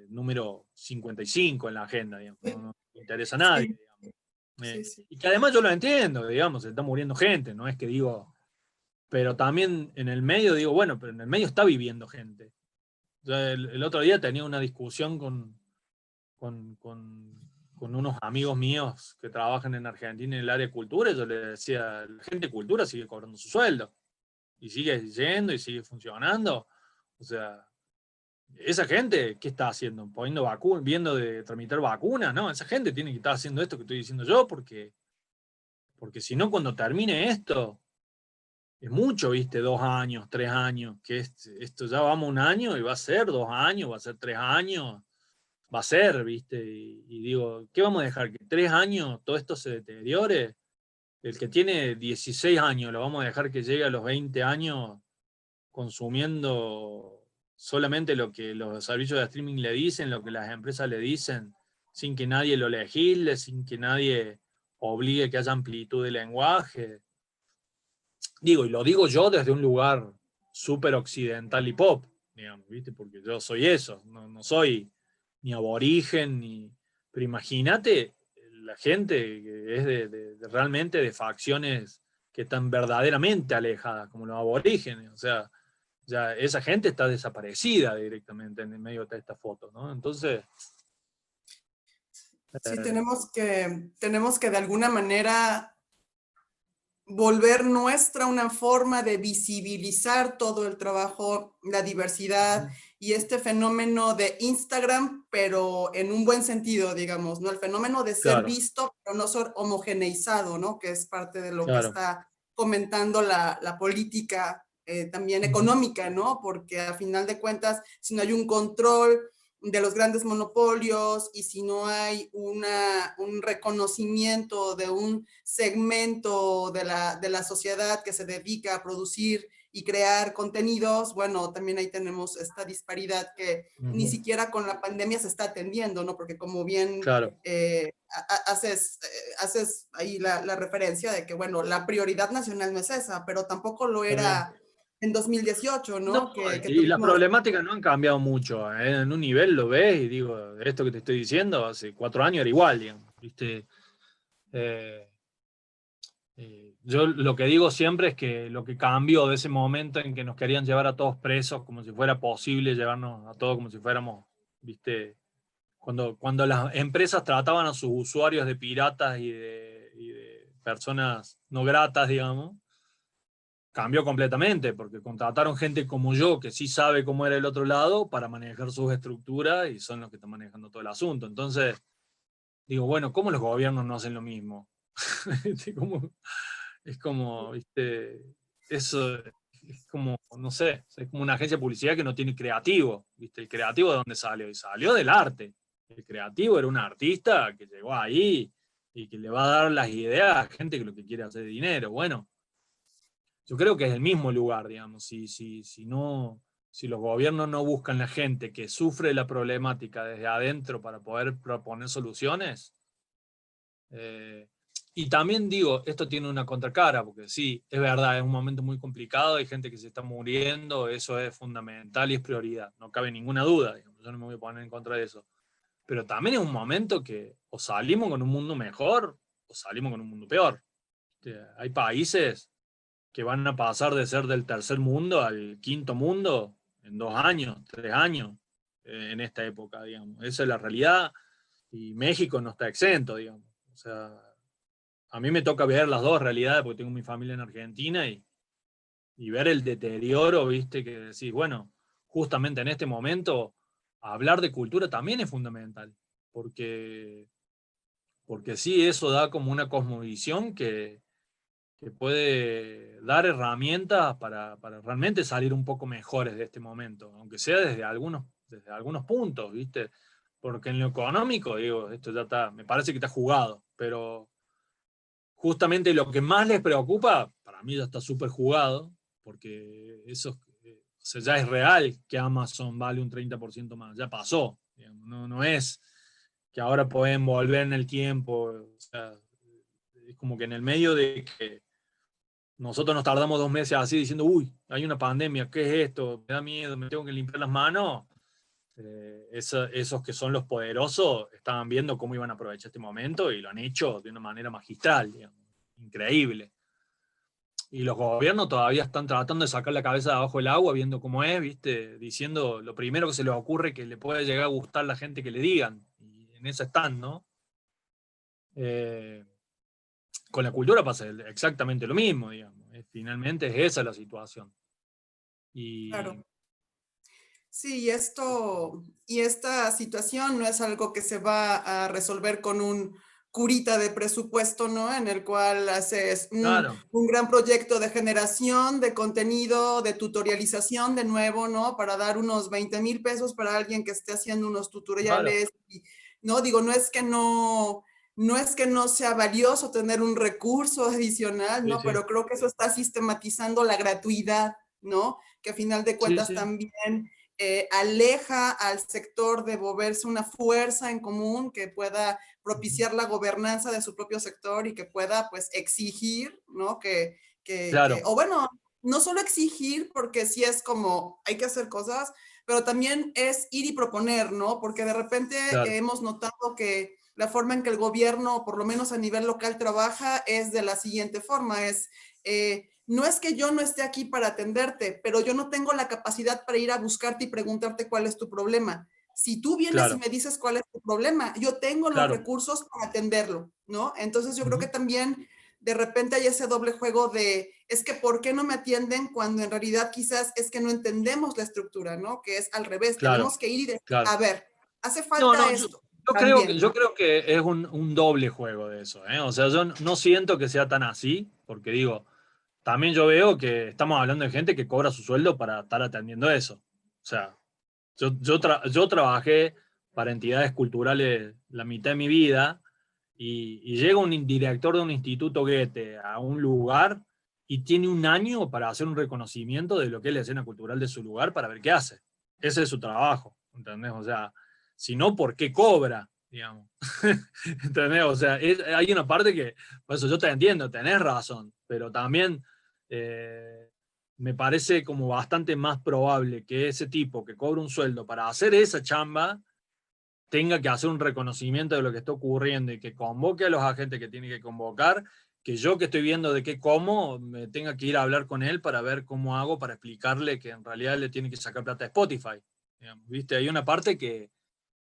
número 55 en la agenda, digamos, no interesa a nadie, Sí, digamos. sí, sí. Y que además yo lo entiendo, digamos, se está muriendo gente, no es que digo, pero también en el medio digo, bueno, pero en el medio está viviendo gente. Yo el otro día tenía una discusión con, con, con unos amigos míos que trabajan en Argentina en el área de cultura, y yo les decía, la gente de cultura sigue cobrando su sueldo, y sigue yendo, y sigue funcionando. O sea, esa gente, ¿qué está haciendo? Poniendo vacunas, viendo de tramitar vacunas, ¿no? Esa gente tiene que estar haciendo esto que estoy diciendo yo, porque si no, cuando termine esto, es mucho, ¿viste? 2 años, 3 años, que esto ya vamos un año y va a ser 2 años, va a ser 3 años, va a ser, ¿viste? Y digo, ¿qué vamos a dejar? ¿Que 3 años todo esto se deteriore? El que tiene 16 años, ¿lo vamos a dejar que llegue a los 20 años consumiendo solamente lo que los servicios de streaming le dicen, lo que las empresas le dicen, sin que nadie lo legisle, sin que nadie obligue que haya amplitud de lenguaje? Digo, y lo digo yo desde un lugar súper occidental y pop, digamos, ¿viste? Porque yo soy eso, no soy ni aborigen, ni... Pero imagínate la gente que es realmente de facciones que están verdaderamente alejadas, como los aborígenes, o sea, ya esa gente está desaparecida directamente en el medio de esta foto, ¿no? Entonces... Sí, eh, tenemos que de alguna manera volver nuestra una forma de visibilizar todo el trabajo, la diversidad y este fenómeno de Instagram, pero en un buen sentido, digamos, ¿no? El fenómeno de ser claro, visto, pero no ser homogeneizado, ¿no? Que es parte de lo que claro. está comentando la política también económica, ¿no? Porque a final de cuentas, si no hay un control de los grandes monopolios y si no hay un reconocimiento de un segmento de la sociedad que se dedica a producir y crear contenidos, bueno, también ahí tenemos esta disparidad que ni siquiera con la pandemia se está atendiendo, ¿no? Porque como bien Claro. haces ahí la referencia de que, bueno, la prioridad nacional no es esa, pero tampoco lo También. era en 2018, No, ¿no? Que y las tuvimos... problemáticas no han cambiado mucho. En un nivel lo ves y digo, esto que te estoy diciendo, hace 4 años era igual, digamos, ¿viste? Eh, yo lo que digo siempre es que lo que cambió de ese momento en que nos querían llevar a todos presos, como si fuera posible llevarnos a todos como si fuéramos, ¿viste? Cuando las empresas trataban a sus usuarios de piratas y de personas no gratas, digamos, cambió completamente, porque contrataron gente como yo, que sí sabe cómo era el otro lado, para manejar sus estructuras, y son los que están manejando todo el asunto. Entonces, digo, bueno, ¿cómo los gobiernos no hacen lo mismo? Es como, ¿viste? Eso es como, no sé, es como una agencia de publicidad que no tiene creativo, ¿viste? ¿El creativo de dónde salió? Y salió del arte. El creativo era un artista que llegó ahí y que le va a dar las ideas a gente que lo que quiere hacer dinero. Bueno, yo creo que es el mismo lugar, digamos. Si los gobiernos no buscan la gente que sufre la problemática desde adentro para poder proponer soluciones, eh, y también digo, esto tiene una contracara, porque sí, es verdad, es un momento muy complicado, hay gente que se está muriendo, eso es fundamental y es prioridad, no cabe ninguna duda, digamos, yo no me voy a poner en contra de eso. Pero también es un momento que o salimos con un mundo mejor o salimos con un mundo peor. Hay países que van a pasar de ser del tercer mundo al quinto mundo en 2 años, 3 años, en esta época, digamos. Esa es la realidad y México no está exento, digamos. O sea, a mí me toca ver las dos realidades porque tengo mi familia en Argentina y ver el deterioro, viste, que decís, bueno, justamente en este momento hablar de cultura también es fundamental, porque, porque sí, eso da como una cosmovisión que que puede dar herramientas para realmente salir un poco mejores de este momento, aunque sea desde algunos puntos, ¿viste? Porque en lo económico, digo, esto ya está, me parece que está jugado, pero justamente lo que más les preocupa, para mí ya está súper jugado, porque eso, o sea, ya es real que Amazon vale un 30% más, ya pasó, digamos, no es que ahora pueden volver en el tiempo, o sea, es como que en el medio de que nosotros nos tardamos 2 meses así diciendo, uy, hay una pandemia, ¿qué es esto? Me da miedo, me tengo que limpiar las manos. Esos que son los poderosos estaban viendo cómo iban a aprovechar este momento y lo han hecho de una manera magistral, digamos, increíble. Y los gobiernos todavía están tratando de sacar la cabeza de abajo del agua, viendo cómo es, ¿viste? Diciendo lo primero que se les ocurre que le puede llegar a gustar a la gente que le digan. Y en eso están, ¿no? Con la cultura pasa exactamente lo mismo, digamos. Finalmente es esa la situación. Y, Claro. Sí, y esta situación no es algo que se va a resolver con un curita de presupuesto, ¿no? En el cual haces claro, un gran proyecto de generación de contenido, de tutorialización de nuevo, ¿no? Para dar unos 20,000 pesos para alguien que esté haciendo unos claro. tutoriales. No, digo, no es que no sea valioso tener un recurso adicional, Sí, ¿no? sí. Pero creo que eso está sistematizando la gratuidad, ¿no? Que a final de Sí, cuentas sí. también aleja al sector de volverse una fuerza en común que pueda propiciar la gobernanza de su propio sector y que pueda pues exigir, ¿no? Claro, O bueno, no solo exigir porque sí es como hay que hacer cosas, pero también es ir y proponer, ¿no? Porque de repente claro, hemos notado que la forma en que el gobierno, por lo menos a nivel local, trabaja es de la siguiente forma, no es que yo no esté aquí para atenderte, pero yo no tengo la capacidad para ir a buscarte y preguntarte cuál es tu problema. Si tú vienes y claro, me dices cuál es tu problema, yo tengo los claro. recursos para atenderlo, ¿no? Entonces yo creo que Ujú. también de repente hay ese doble juego de, es que ¿por qué no me atienden cuando en realidad quizás es que no entendemos la estructura, ¿no? Que es al revés, Claro, tenemos que ir y decir, claro. a ver, hace No, falta no, yo, esto yo creo que, también, yo ¿no? creo que es un doble juego de eso, ¿eh? O sea, yo no siento que sea tan así, porque digo, también yo veo que estamos hablando de gente que cobra su sueldo para estar atendiendo eso. O sea, yo trabajé para entidades culturales la mitad de mi vida y llega un director de un instituto Goethe a un lugar y tiene un año para hacer un reconocimiento de lo que es la escena cultural de su lugar para ver qué hace. Ese es su trabajo, ¿entendés? O sea, si no, ¿por qué cobra? Digamos. ¿Entendés? O sea, hay una parte que, por eso yo te entiendo, tenés razón, pero también me parece como bastante más probable que ese tipo que cobra un sueldo para hacer esa chamba tenga que hacer un reconocimiento de lo que está ocurriendo y que convoque a los agentes que tiene que convocar, que yo que estoy viendo de qué como, me tenga que ir a hablar con él para ver cómo hago para explicarle que en realidad le tiene que sacar plata a Spotify. Digamos, ¿viste? Hay una parte que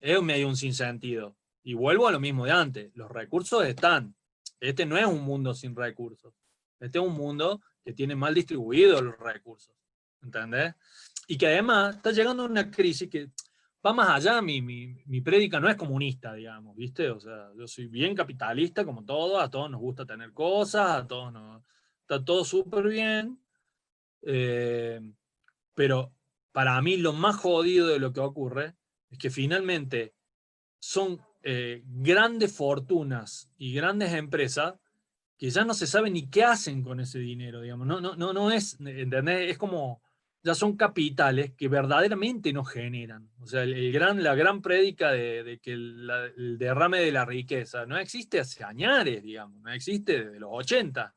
es medio un sinsentido. Y vuelvo a lo mismo de antes, los recursos están. Este no es un mundo sin recursos. Este es un mundo que tiene mal distribuidos los recursos. ¿Entendés? Y que además está llegando a una crisis que va más allá. Mi prédica no es comunista, digamos, ¿viste? O sea, yo soy bien capitalista como todo, a todos nos gusta tener cosas, a todos nos... Está todo súper bien. Eh, pero para mí lo más jodido de lo que ocurre es que finalmente son grandes fortunas y grandes empresas que ya no se sabe ni qué hacen con ese dinero, digamos. No es, ¿entendés? Es como, ya son capitales que verdaderamente no generan. O sea, la gran prédica de que el derrame de la riqueza no existe hace años, digamos, no existe desde los 80.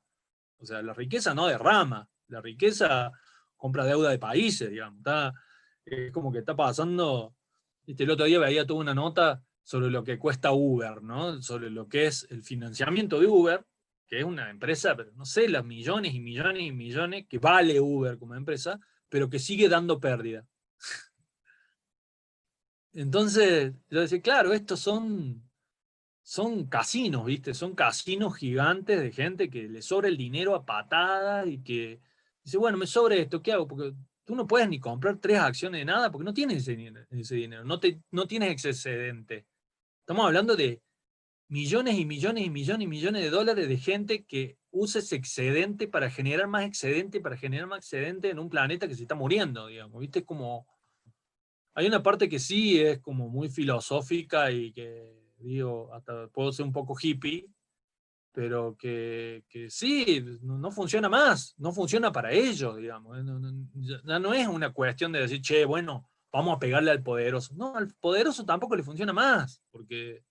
O sea, la riqueza no derrama, la riqueza compra deuda de países, digamos. Es como que está pasando. El otro día veía toda una nota sobre lo que cuesta Uber, ¿no? Sobre lo que es el financiamiento de Uber, que es una empresa, pero no sé, las millones y millones y millones que vale Uber como empresa, pero que sigue dando pérdida. Entonces, yo decía, claro, estos son casinos, ¿viste? Son casinos gigantes de gente que le sobra el dinero a patadas y que dice, bueno, me sobra esto, ¿qué hago? Porque tú no puedes ni comprar 3 acciones de nada porque no tienes ese dinero, no tienes ese excedente. Estamos hablando de millones y millones y millones y millones de dólares de gente que usa ese excedente para generar más excedente, en un planeta que se está muriendo, digamos, ¿viste? Como, hay una parte que sí es como muy filosófica y que, digo, hasta puedo ser un poco hippie, pero que sí, no funciona más, no funciona para ellos, digamos. Ya no es una cuestión de decir, che, bueno, vamos a pegarle al poderoso. No, al poderoso tampoco le funciona más, porque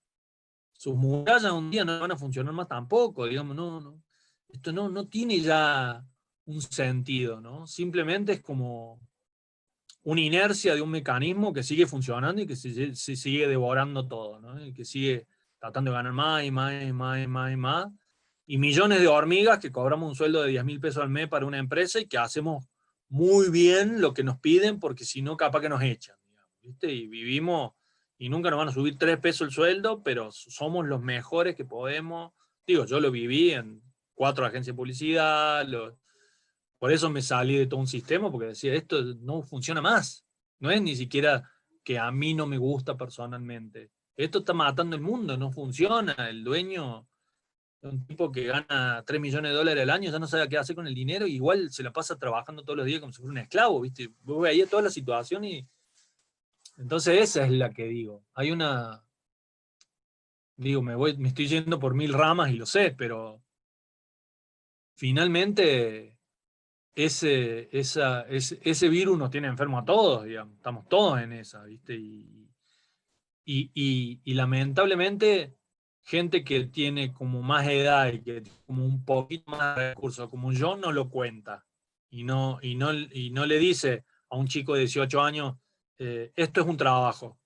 sus murallas un día no van a funcionar más tampoco, digamos, esto no tiene ya un sentido, ¿no? Simplemente es como una inercia de un mecanismo que sigue funcionando y que se sigue devorando todo, ¿no? Y que sigue tratando de ganar más y más y más y más y más. Y millones de hormigas que cobramos un sueldo de 10.000 pesos al mes para una empresa y que hacemos muy bien lo que nos piden porque si no capaz que nos echan, digamos, ¿viste? Y vivimos y nunca nos van a subir 3 pesos el sueldo, pero somos los mejores que podemos. Digo, yo lo viví en 4 agencias de publicidad, por eso me salí de todo un sistema, porque decía, esto no funciona más. No es ni siquiera que a mí no me gusta personalmente. Esto está matando el mundo, no funciona. El dueño, un tipo que gana 3 millones de dólares al año, ya no sabe qué hacer con el dinero, y igual se la pasa trabajando todos los días como si fuera un esclavo, ¿viste? Vos veías toda la situación y... Entonces esa es la que digo. Hay una... Digo, me estoy yendo por 1000 ramas y lo sé, pero finalmente ese virus nos tiene enfermo a todos, digamos. Estamos todos en esa, ¿viste? Y lamentablemente, gente que tiene como más edad y que tiene como un poquito más de recursos, como yo, no lo cuenta. Y no le dice a un chico de 18 años, esto es un trabajo.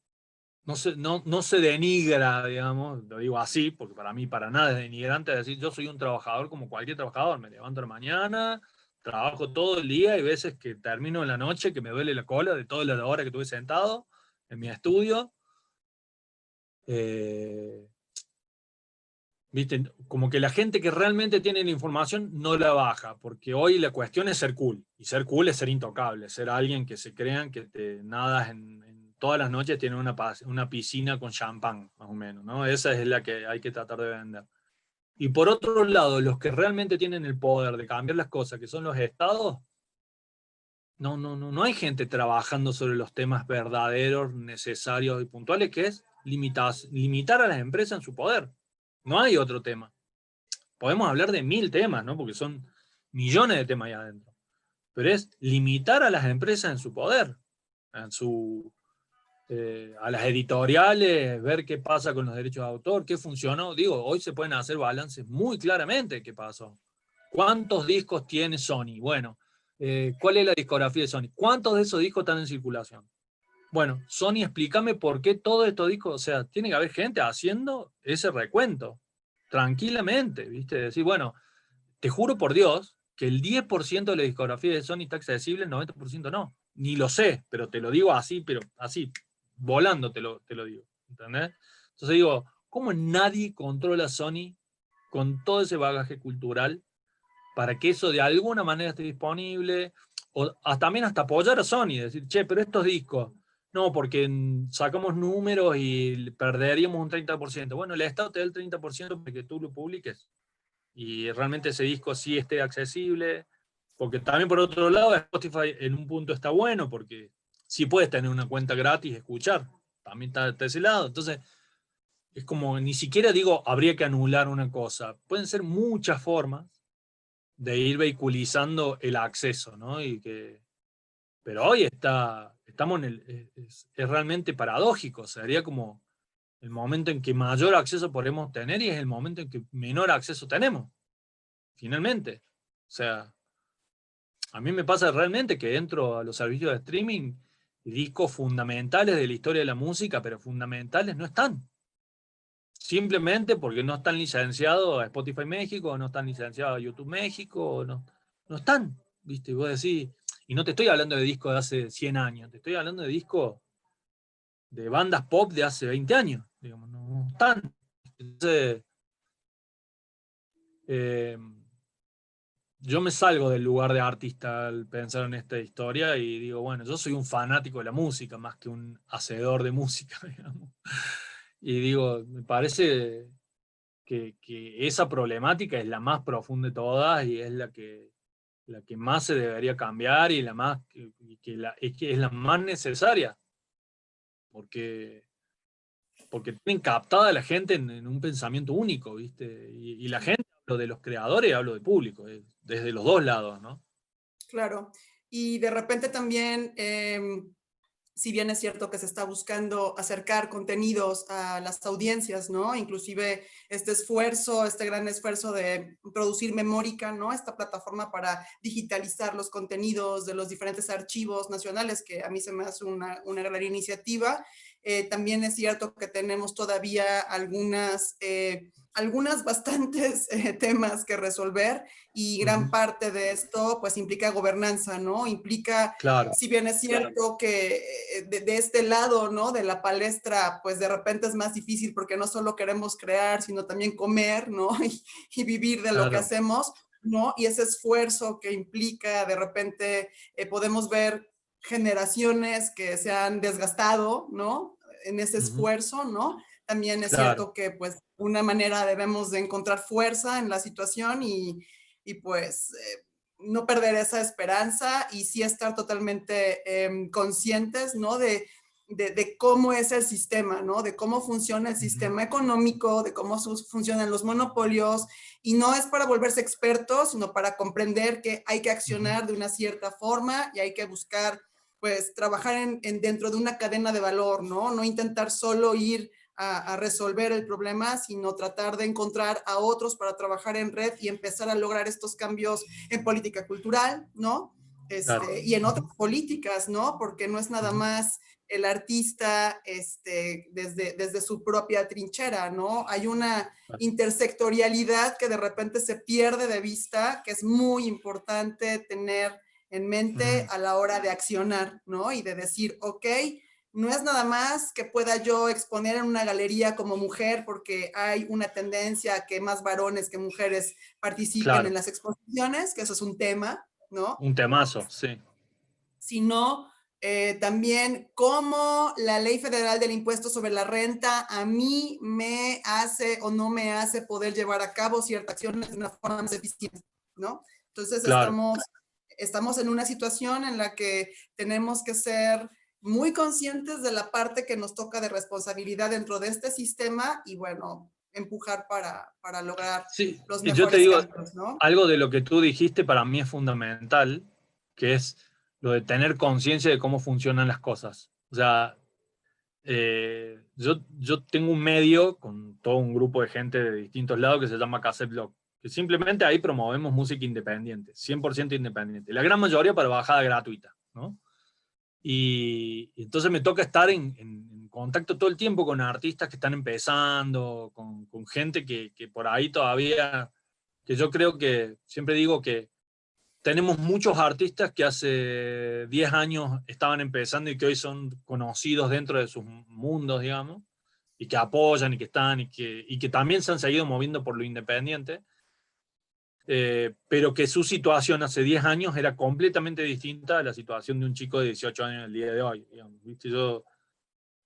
No se denigra, digamos, lo digo así, porque para mí para nada es denigrante decir yo soy un trabajador como cualquier trabajador, me levanto a la mañana, trabajo todo el día, y veces que termino en la noche que me duele la cola de todas las horas que estuve sentado en mi estudio. Eh, ¿Viste? Como que la gente que realmente tiene la información no la baja, porque hoy la cuestión es ser cool, y ser cool es ser intocable, ser alguien que se crean que te nadas todas las noches tiene una piscina con champán, más o menos, ¿no? Esa es la que hay que tratar de vender. Y por otro lado, los que realmente tienen el poder de cambiar las cosas, que son los estados, no hay gente trabajando sobre los temas verdaderos, necesarios y puntuales, que es limitar a las empresas en su poder. No hay otro tema. Podemos hablar de 1000 temas, ¿no? Porque son millones de temas ahí adentro. Pero es limitar a las empresas en su poder, a las editoriales, ver qué pasa con los derechos de autor, qué funcionó. Digo, hoy se pueden hacer balances muy claramente de qué pasó. ¿Cuántos discos tiene Sony? Bueno, ¿cuál es la discografía de Sony? ¿Cuántos de esos discos están en circulación? Bueno, Sony, explícame por qué todos estos discos, o sea, tiene que haber gente haciendo ese recuento, tranquilamente, ¿viste? Decir, bueno, te juro por Dios que el 10% de la discografía de Sony está accesible, el 90% no. Ni lo sé, pero te lo digo así, pero así, volando te lo digo. ¿Entendés? Entonces digo, ¿cómo nadie controla Sony con todo ese bagaje cultural para que eso de alguna manera esté disponible? O también hasta apoyar a Sony, decir, che, pero estos discos, no, porque sacamos números y perderíamos un 30%. Bueno, el Estado te da el 30% para que tú lo publiques y realmente ese disco sí esté accesible, porque también por otro lado Spotify en un punto está bueno, porque sí puedes tener una cuenta gratis y escuchar, también está ese lado. Entonces es como, ni siquiera digo habría que anular una cosa, pueden ser muchas formas de ir vehiculizando el acceso, ¿no? Pero hoy estamos es realmente paradójico, sería como el momento en que mayor acceso podemos tener y es el momento en que menor acceso tenemos, finalmente. O sea, a mí me pasa realmente que entro a los servicios de streaming y discos fundamentales de la historia de la música, pero fundamentales no están. Simplemente porque no están licenciados a Spotify México, no están licenciados a YouTube México, no están, ¿viste? Y vos decís, y no te estoy hablando de discos de hace 100 años, te estoy hablando de discos de bandas pop de hace 20 años, digamos, no están. Entonces, eh, yo me salgo del lugar de artista al pensar en esta historia y digo, bueno, yo soy un fanático de la música más que un hacedor de música, digamos. Y digo, me parece que esa problemática es la más profunda de todas y es la que más se debería cambiar y es que es la más necesaria, porque tienen captada a la gente en un pensamiento único, ¿viste? Y la gente, hablo de los creadores, hablo de público, desde los dos lados, ¿no? Claro. Y de repente también, si bien es cierto que se está buscando acercar contenidos a las audiencias, ¿no? Inclusive este esfuerzo, este gran esfuerzo de producir Memórica, ¿no? Esta plataforma para digitalizar los contenidos de los diferentes archivos nacionales, que a mí se me hace una gran iniciativa. También es cierto que tenemos todavía algunas bastantes temas que resolver y gran parte de esto pues implica gobernanza, ¿no? Implica, Claro, si bien es cierto que de este lado, ¿no? De la palestra, pues de repente es más difícil porque no solo queremos crear, sino también comer, ¿no? Y vivir de lo que claro. hacemos, ¿no? Y ese esfuerzo que implica, de repente podemos ver generaciones que se han desgastado, ¿no? En ese esfuerzo, ¿no? También es Claro. cierto que pues una manera debemos de encontrar fuerza en la situación y pues no perder esa esperanza y sí estar totalmente conscientes, ¿no? De cómo es el sistema, ¿no? De cómo funciona el sistema económico, de cómo funcionan los monopolios, y no es para volverse expertos, sino para comprender que hay que accionar de una cierta forma y hay que buscar, pues, trabajar dentro de una cadena de valor, ¿no? No intentar solo ir a resolver el problema, sino tratar de encontrar a otros para trabajar en red y empezar a lograr estos cambios en política cultural, ¿no? Claro. Y en otras políticas, ¿no? Porque no es nada más el artista desde su propia trinchera, ¿no? Hay una intersectorialidad que de repente se pierde de vista, que es muy importante tener en mente a la hora de accionar, ¿no? Y de decir, ok, no es nada más que pueda yo exponer en una galería como mujer porque hay una tendencia a que más varones que mujeres participen Claro. en las exposiciones, que eso es un tema, ¿no? Un temazo, sí. Sino también cómo la Ley Federal del Impuesto sobre la Renta a mí me hace o no me hace poder llevar a cabo ciertas acciones de una forma más eficiente, ¿no? Entonces Claro. estamos en una situación en la que tenemos que ser muy conscientes de la parte que nos toca de responsabilidad dentro de este sistema y bueno, empujar para lograr Sí, los yo te mejores digo, cambios, ¿no? algo de lo que tú dijiste para mí es fundamental, que es lo de tener conciencia de cómo funcionan las cosas. O sea, yo tengo un medio con todo un grupo de gente de distintos lados que se llama Cassette Blog, que simplemente ahí promovemos música independiente, 100% independiente. La gran mayoría para bajada gratuita, ¿no? Y entonces me toca estar en contacto todo el tiempo con artistas que están empezando, con gente que por ahí todavía, que yo creo que, siempre digo que tenemos muchos artistas que hace 10 años estaban empezando y que hoy son conocidos dentro de sus mundos, digamos, y que apoyan y que están y que también se han seguido moviendo por lo independiente, pero que su situación hace 10 años era completamente distinta a la situación de un chico de 18 años en el día de hoy. Digamos, ¿viste? Yo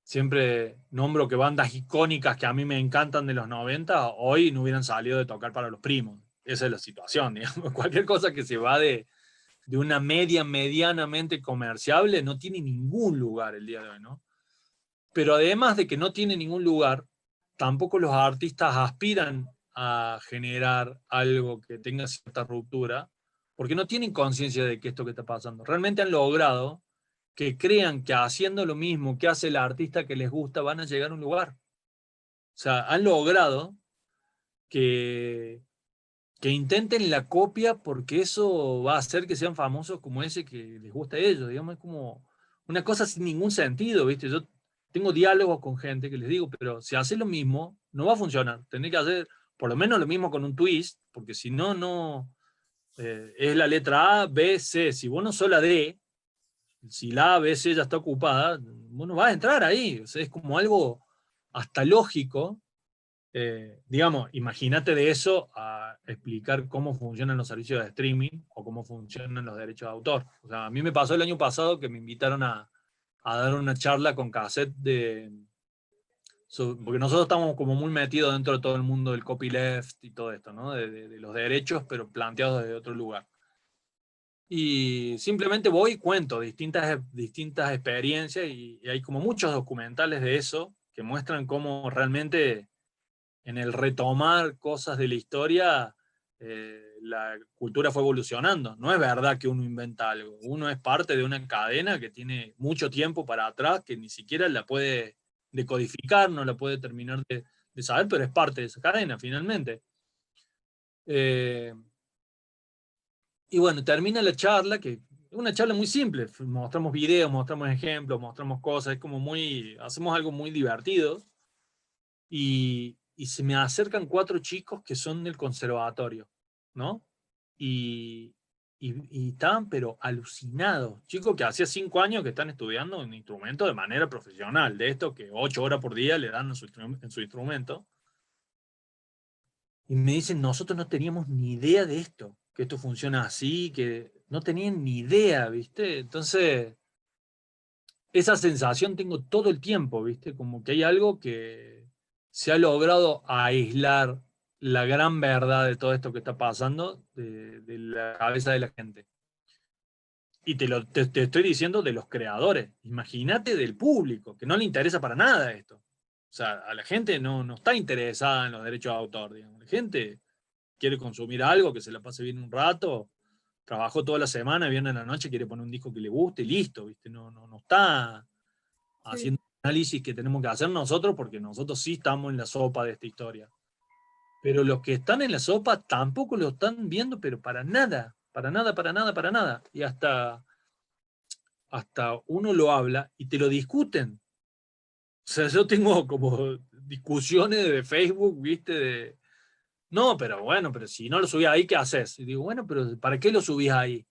siempre nombro que bandas icónicas que a mí me encantan de los 90 hoy no hubieran salido de tocar para los primos. Esa es la situación, digamos. Cualquier cosa que se va de una media medianamente comerciable no tiene ningún lugar el día de hoy, ¿no? Pero además de que no tiene ningún lugar, tampoco los artistas aspiran a generar algo que tenga cierta ruptura, porque no tienen conciencia de que esto que está pasando. Realmente han logrado que crean que haciendo lo mismo que hace el artista que les gusta van a llegar a un lugar. O sea, han logrado que, que intenten la copia porque eso va a hacer que sean famosos como ese que les gusta a ellos. Digamos, es como una cosa sin ningún sentido, ¿viste? Yo tengo diálogos con gente que les digo, pero si hace lo mismo, no va a funcionar. Tenés que hacer por lo menos lo mismo con un twist, porque si no, no. Es la letra A, B, C. Si vos no sos la D, si la A, B, C ya está ocupada, vos no vas a entrar ahí. O sea, es como algo hasta lógico. Digamos, imagínate de eso a explicar cómo funcionan los servicios de streaming o cómo funcionan los derechos de autor. O sea, a mí me pasó el año pasado que me invitaron a dar una charla con cassette Porque nosotros estamos como muy metidos dentro de todo el mundo del copyleft y todo esto, ¿no? De los derechos, pero planteados desde otro lugar. Y simplemente voy y cuento distintas experiencias y hay como muchos documentales de eso que muestran cómo realmente en el retomar cosas de la historia la cultura fue evolucionando. No es verdad que uno inventa algo, uno es parte de una cadena que tiene mucho tiempo para atrás, que ni siquiera la puede decodificar, no la puede terminar de saber, pero es parte de esa cadena finalmente. Y bueno, termina la charla, que es una charla muy simple, mostramos videos, mostramos ejemplos, mostramos cosas, es como muy, hacemos algo muy divertido, y se me acercan 4 chicos que son del conservatorio, ¿no? Y, y estaban pero alucinados, chicos que hacía 5 años que están estudiando un instrumento de manera profesional, de esto que 8 horas por día le dan en su instrumento, y me dicen, nosotros no teníamos ni idea de esto, que esto funciona así, que no tenían ni idea, ¿viste? Entonces, esa sensación tengo todo el tiempo, ¿viste? Como que hay algo que se ha logrado aislar la gran verdad de todo esto que está pasando de la cabeza de la gente. Y te estoy diciendo de los creadores. Imagínate del público, que no le interesa para nada esto. O sea, a la gente no está interesada en los derechos de autor, digamos. La gente quiere consumir algo, que se la pase bien un rato, trabajó toda la semana, viene en la noche, quiere poner un disco que le guste y listo, ¿viste? No está Sí. haciendo análisis que tenemos que hacer nosotros, porque nosotros sí estamos en la sopa de esta historia. Pero los que están en la sopa tampoco lo están viendo, pero para nada, para nada, para nada, para nada. Y hasta uno lo habla y te lo discuten. O sea, yo tengo como discusiones de Facebook, ¿viste? No, pero bueno, pero si no lo subís ahí, ¿qué haces? Y digo, bueno, pero ¿para qué lo subís ahí?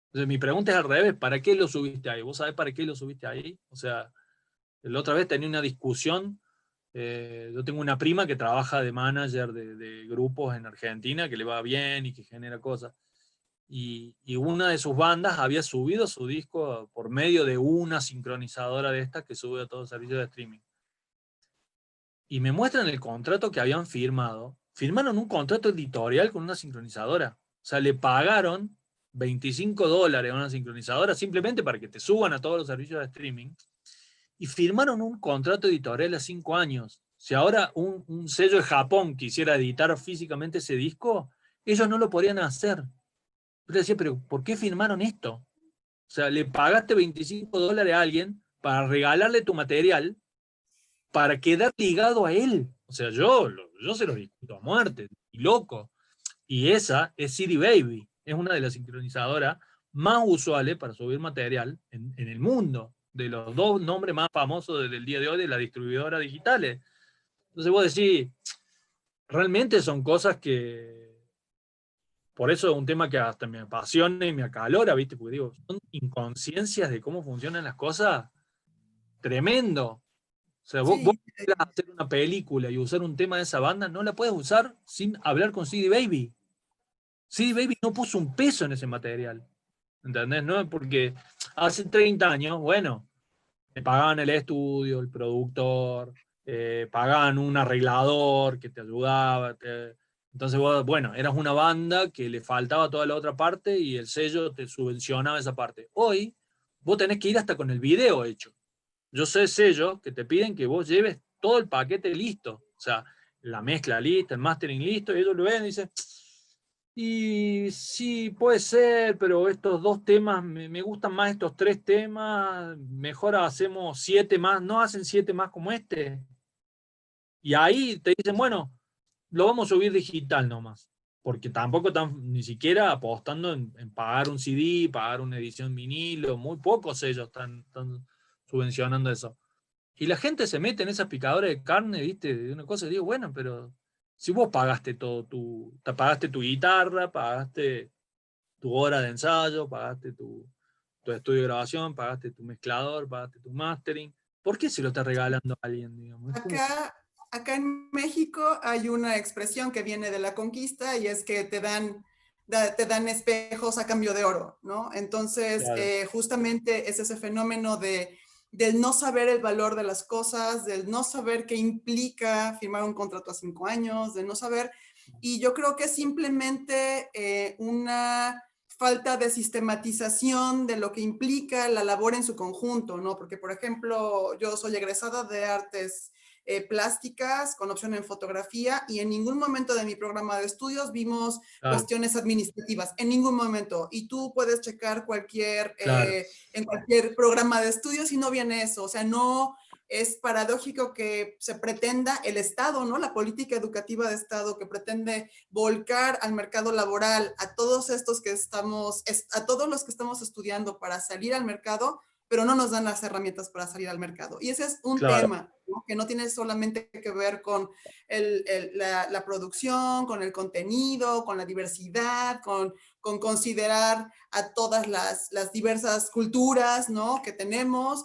Entonces, mi pregunta es al revés, ¿para qué lo subiste ahí? ¿Vos sabés para qué lo subiste ahí? O sea, la otra vez tenía una discusión. Yo tengo una prima que trabaja de manager de grupos en Argentina, que le va bien y que genera cosas. Y una de sus bandas había subido su disco por medio de una sincronizadora de estas que sube a todos los servicios de streaming. Y me muestran el contrato que habían firmado. Firmaron un contrato editorial con una sincronizadora. O sea, le pagaron $25 a una sincronizadora simplemente para que te suban a todos los servicios de streaming. Y firmaron un contrato editorial a 5 años. Si ahora un sello de Japón quisiera editar físicamente ese disco, ellos no lo podrían hacer. Yo decía, pero ¿por qué firmaron esto? O sea, le pagaste $25 a alguien para regalarle tu material para quedar ligado a él. O sea, yo se lo discuto a muerte, y loco. Y esa es CD Baby, es una de las sincronizadoras más usuales para subir material en el mundo, de los 2 nombres más famosos del día de hoy de las distribuidoras digitales. Entonces vos decís, realmente son cosas que, por eso es un tema que hasta me apasiona y me acalora, ¿viste? Porque digo, son inconsciencias de cómo funcionan las cosas, tremendo. O sea, vos Sí, quieras hacer una película y usar un tema de esa banda, no la puedes usar sin hablar con CD Baby. CD Baby no puso un peso en ese material. ¿Entendés? No, porque hace 30 años, bueno, me pagaban el estudio, el productor, pagaban un arreglador que te ayudaba. Entonces, vos, bueno, eras una banda que le faltaba toda la otra parte y el sello te subvencionaba esa parte. Hoy, vos tenés que ir hasta con el video hecho. Yo sé sellos que te piden que vos lleves todo el paquete listo. O sea, la mezcla lista, el mastering listo, y ellos lo ven y dicen, y sí, puede ser, pero estos 2 temas, me gustan más estos 3 temas, mejor hacemos 7 más, no hacen 7 más como este. Y ahí te dicen, bueno, lo vamos a subir digital nomás, porque tampoco están ni siquiera apostando en pagar un CD, pagar una edición vinilo, muy pocos ellos están subvencionando eso. Y la gente se mete en esas picadoras de carne, ¿viste? De una cosa, y digo, bueno, pero si vos pagaste todo, te pagaste tu guitarra, pagaste tu hora de ensayo, pagaste tu estudio de grabación, pagaste tu mezclador, pagaste tu mastering, ¿por qué se lo está regalando a alguien, digamos? Es como, acá en México hay una expresión que viene de la conquista y es que te dan espejos a cambio de oro, ¿no? Entonces, claro, justamente es ese fenómeno del no saber el valor de las cosas, del no saber qué implica firmar un contrato a 5 años, de no saber, y yo creo que es simplemente una falta de sistematización de lo que implica la labor en su conjunto, ¿no? Porque, por ejemplo, yo soy egresada de artes plásticas con opción en fotografía y en ningún momento de mi programa de estudios vimos Claro, cuestiones administrativas, en ningún momento. Y tú puedes checar claro, en cualquier programa de estudios y no viene eso. O sea, no es paradójico que se pretenda el Estado, ¿no? La política educativa de Estado que pretende volcar al mercado laboral a todos estos que estamos, a todos los que estamos estudiando para salir al mercado, pero no nos dan las herramientas para salir al mercado. Y ese es un claro, tema, ¿no? Que no tiene solamente que ver con la producción, con el contenido, con la diversidad, con considerar a todas las diversas culturas, ¿no? Que tenemos.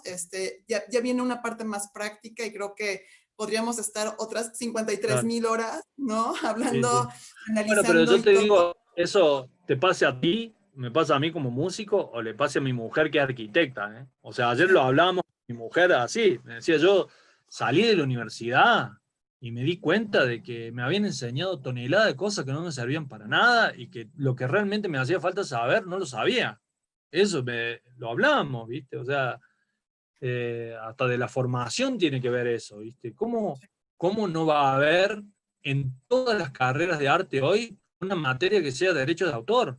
Ya viene una parte más práctica y creo que podríamos estar otras 53 claro. mil horas, ¿no? Sí, Hablando, sí. Bueno, pero analizando yo y te todo. digo, eso te pase a ti, me pasa a mí como músico, o le pase a mi mujer que es arquitecta, ¿eh? O sea, ayer Sí, lo hablábamos, mi mujer así, me decía yo, salí de la universidad y me di cuenta de que me habían enseñado toneladas de cosas que no me servían para nada y que lo que realmente me hacía falta saber no lo sabía. Lo hablábamos, ¿viste? O sea, hasta de la formación tiene que ver eso, ¿viste? ¿Cómo no va a haber en todas las carreras de arte hoy una materia que sea derecho de autor?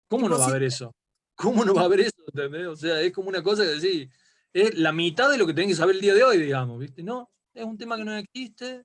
¿Cómo no va a haber imposible. eso? ¿Cómo no va a haber eso? ¿Entendés? O sea, es como una cosa que decís, es la mitad de lo que tenés que saber el día de hoy, digamos, ¿viste? No, es un tema que no existe,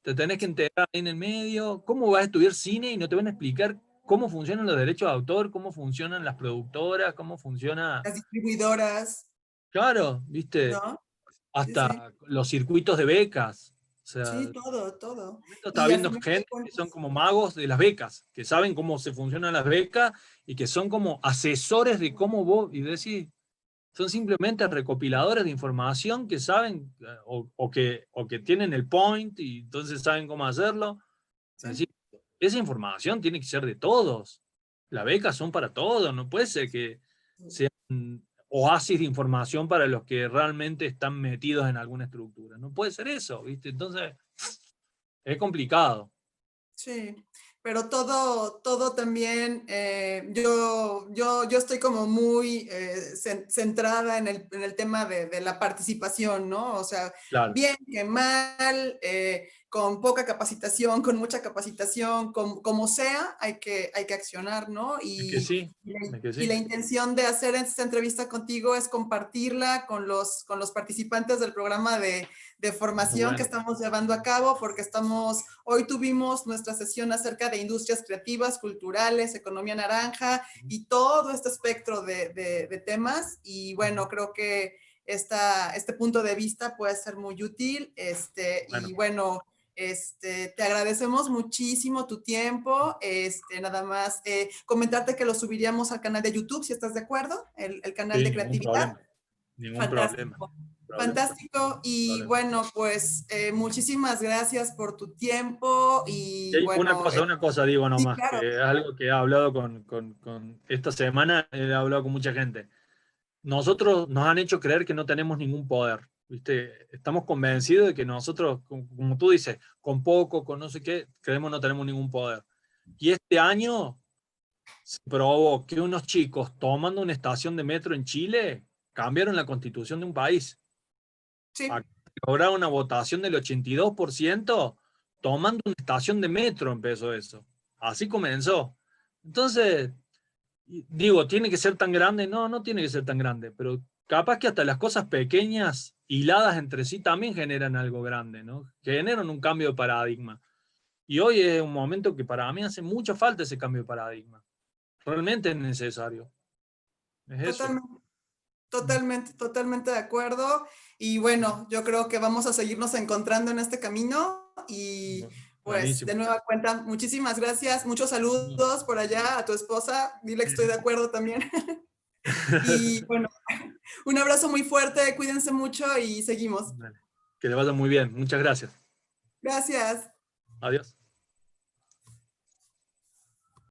te tenés que enterar ahí en el medio. ¿Cómo vas a estudiar cine y no te van a explicar cómo funcionan los derechos de autor, cómo funcionan las productoras, cómo funciona, Las distribuidoras, claro, ¿viste? ¿no? Sí, sí. Hasta los circuitos de becas. O sea, Sí, todo, todo. momento está Y al viendo final de gente que son cuentas, como magos de las becas, que saben cómo se funcionan las becas y que son como asesores de cómo vos, y decís, son simplemente recopiladores de información que saben o que tienen el point y entonces saben cómo hacerlo. Es sí. decir, esa información tiene que ser de todos. Las becas son para todos, no puede ser que sean oasis de información para los que realmente están metidos en alguna estructura. No puede ser eso, ¿viste? Entonces, es complicado. Sí, pero todo también, yo estoy como muy centrada en el tema de la participación, ¿no? O sea, Claro, bien que mal, con poca capacitación, con mucha capacitación, como sea, hay que accionar, ¿no? es que sí, Y la, es que y sí. la intención de hacer esta entrevista contigo es compartirla con los participantes del programa de Está formación que bueno. estamos llevando a cabo, porque hoy tuvimos nuestra sesión acerca de industrias creativas, culturales, economía naranja y todo este espectro de temas. Y bueno, creo que este punto de vista puede ser muy útil. Bueno, Y bueno, te agradecemos muchísimo tu tiempo. Nada más comentarte que lo subiríamos al canal de YouTube, si estás de acuerdo, el canal sí, de ningún creatividad. problema. Ningún problema. Fantástico. Problema, Fantástico. Y problema. bueno, pues muchísimas gracias por tu tiempo Y y hay bueno, una cosa digo sí, nomás, claro, que es algo que he hablado con esta semana, he hablado con mucha gente. Nosotros nos han hecho creer que no tenemos ningún poder, ¿viste? Estamos convencidos de que nosotros, como tú dices, con poco, con no sé qué, creemos no tenemos ningún poder. Y este año se probó que unos chicos tomando una estación de metro en Chile cambiaron la constitución de un país. sí, Acá lograron una votación del 82%, tomando una estación de metro empezó eso. Así comenzó. Entonces, digo, ¿tiene que ser tan grande? No, no tiene que ser tan grande, pero capaz que hasta las cosas pequeñas, hiladas entre sí, también generan algo grande, ¿no? Que generan un cambio de paradigma. Y hoy es un momento que para mí hace mucha falta ese cambio de paradigma. Realmente es necesario. Es eso. totalmente, totalmente, totalmente de acuerdo. Y bueno, yo creo que vamos a seguirnos encontrando en este camino y pues de Buenísimo. nueva cuenta, muchísimas gracias, muchos saludos por allá a tu esposa, dile que estoy de acuerdo también. Y bueno, un abrazo muy fuerte, cuídense mucho y seguimos. Vale. Que le vaya muy bien. Muchas gracias. Gracias. Adiós.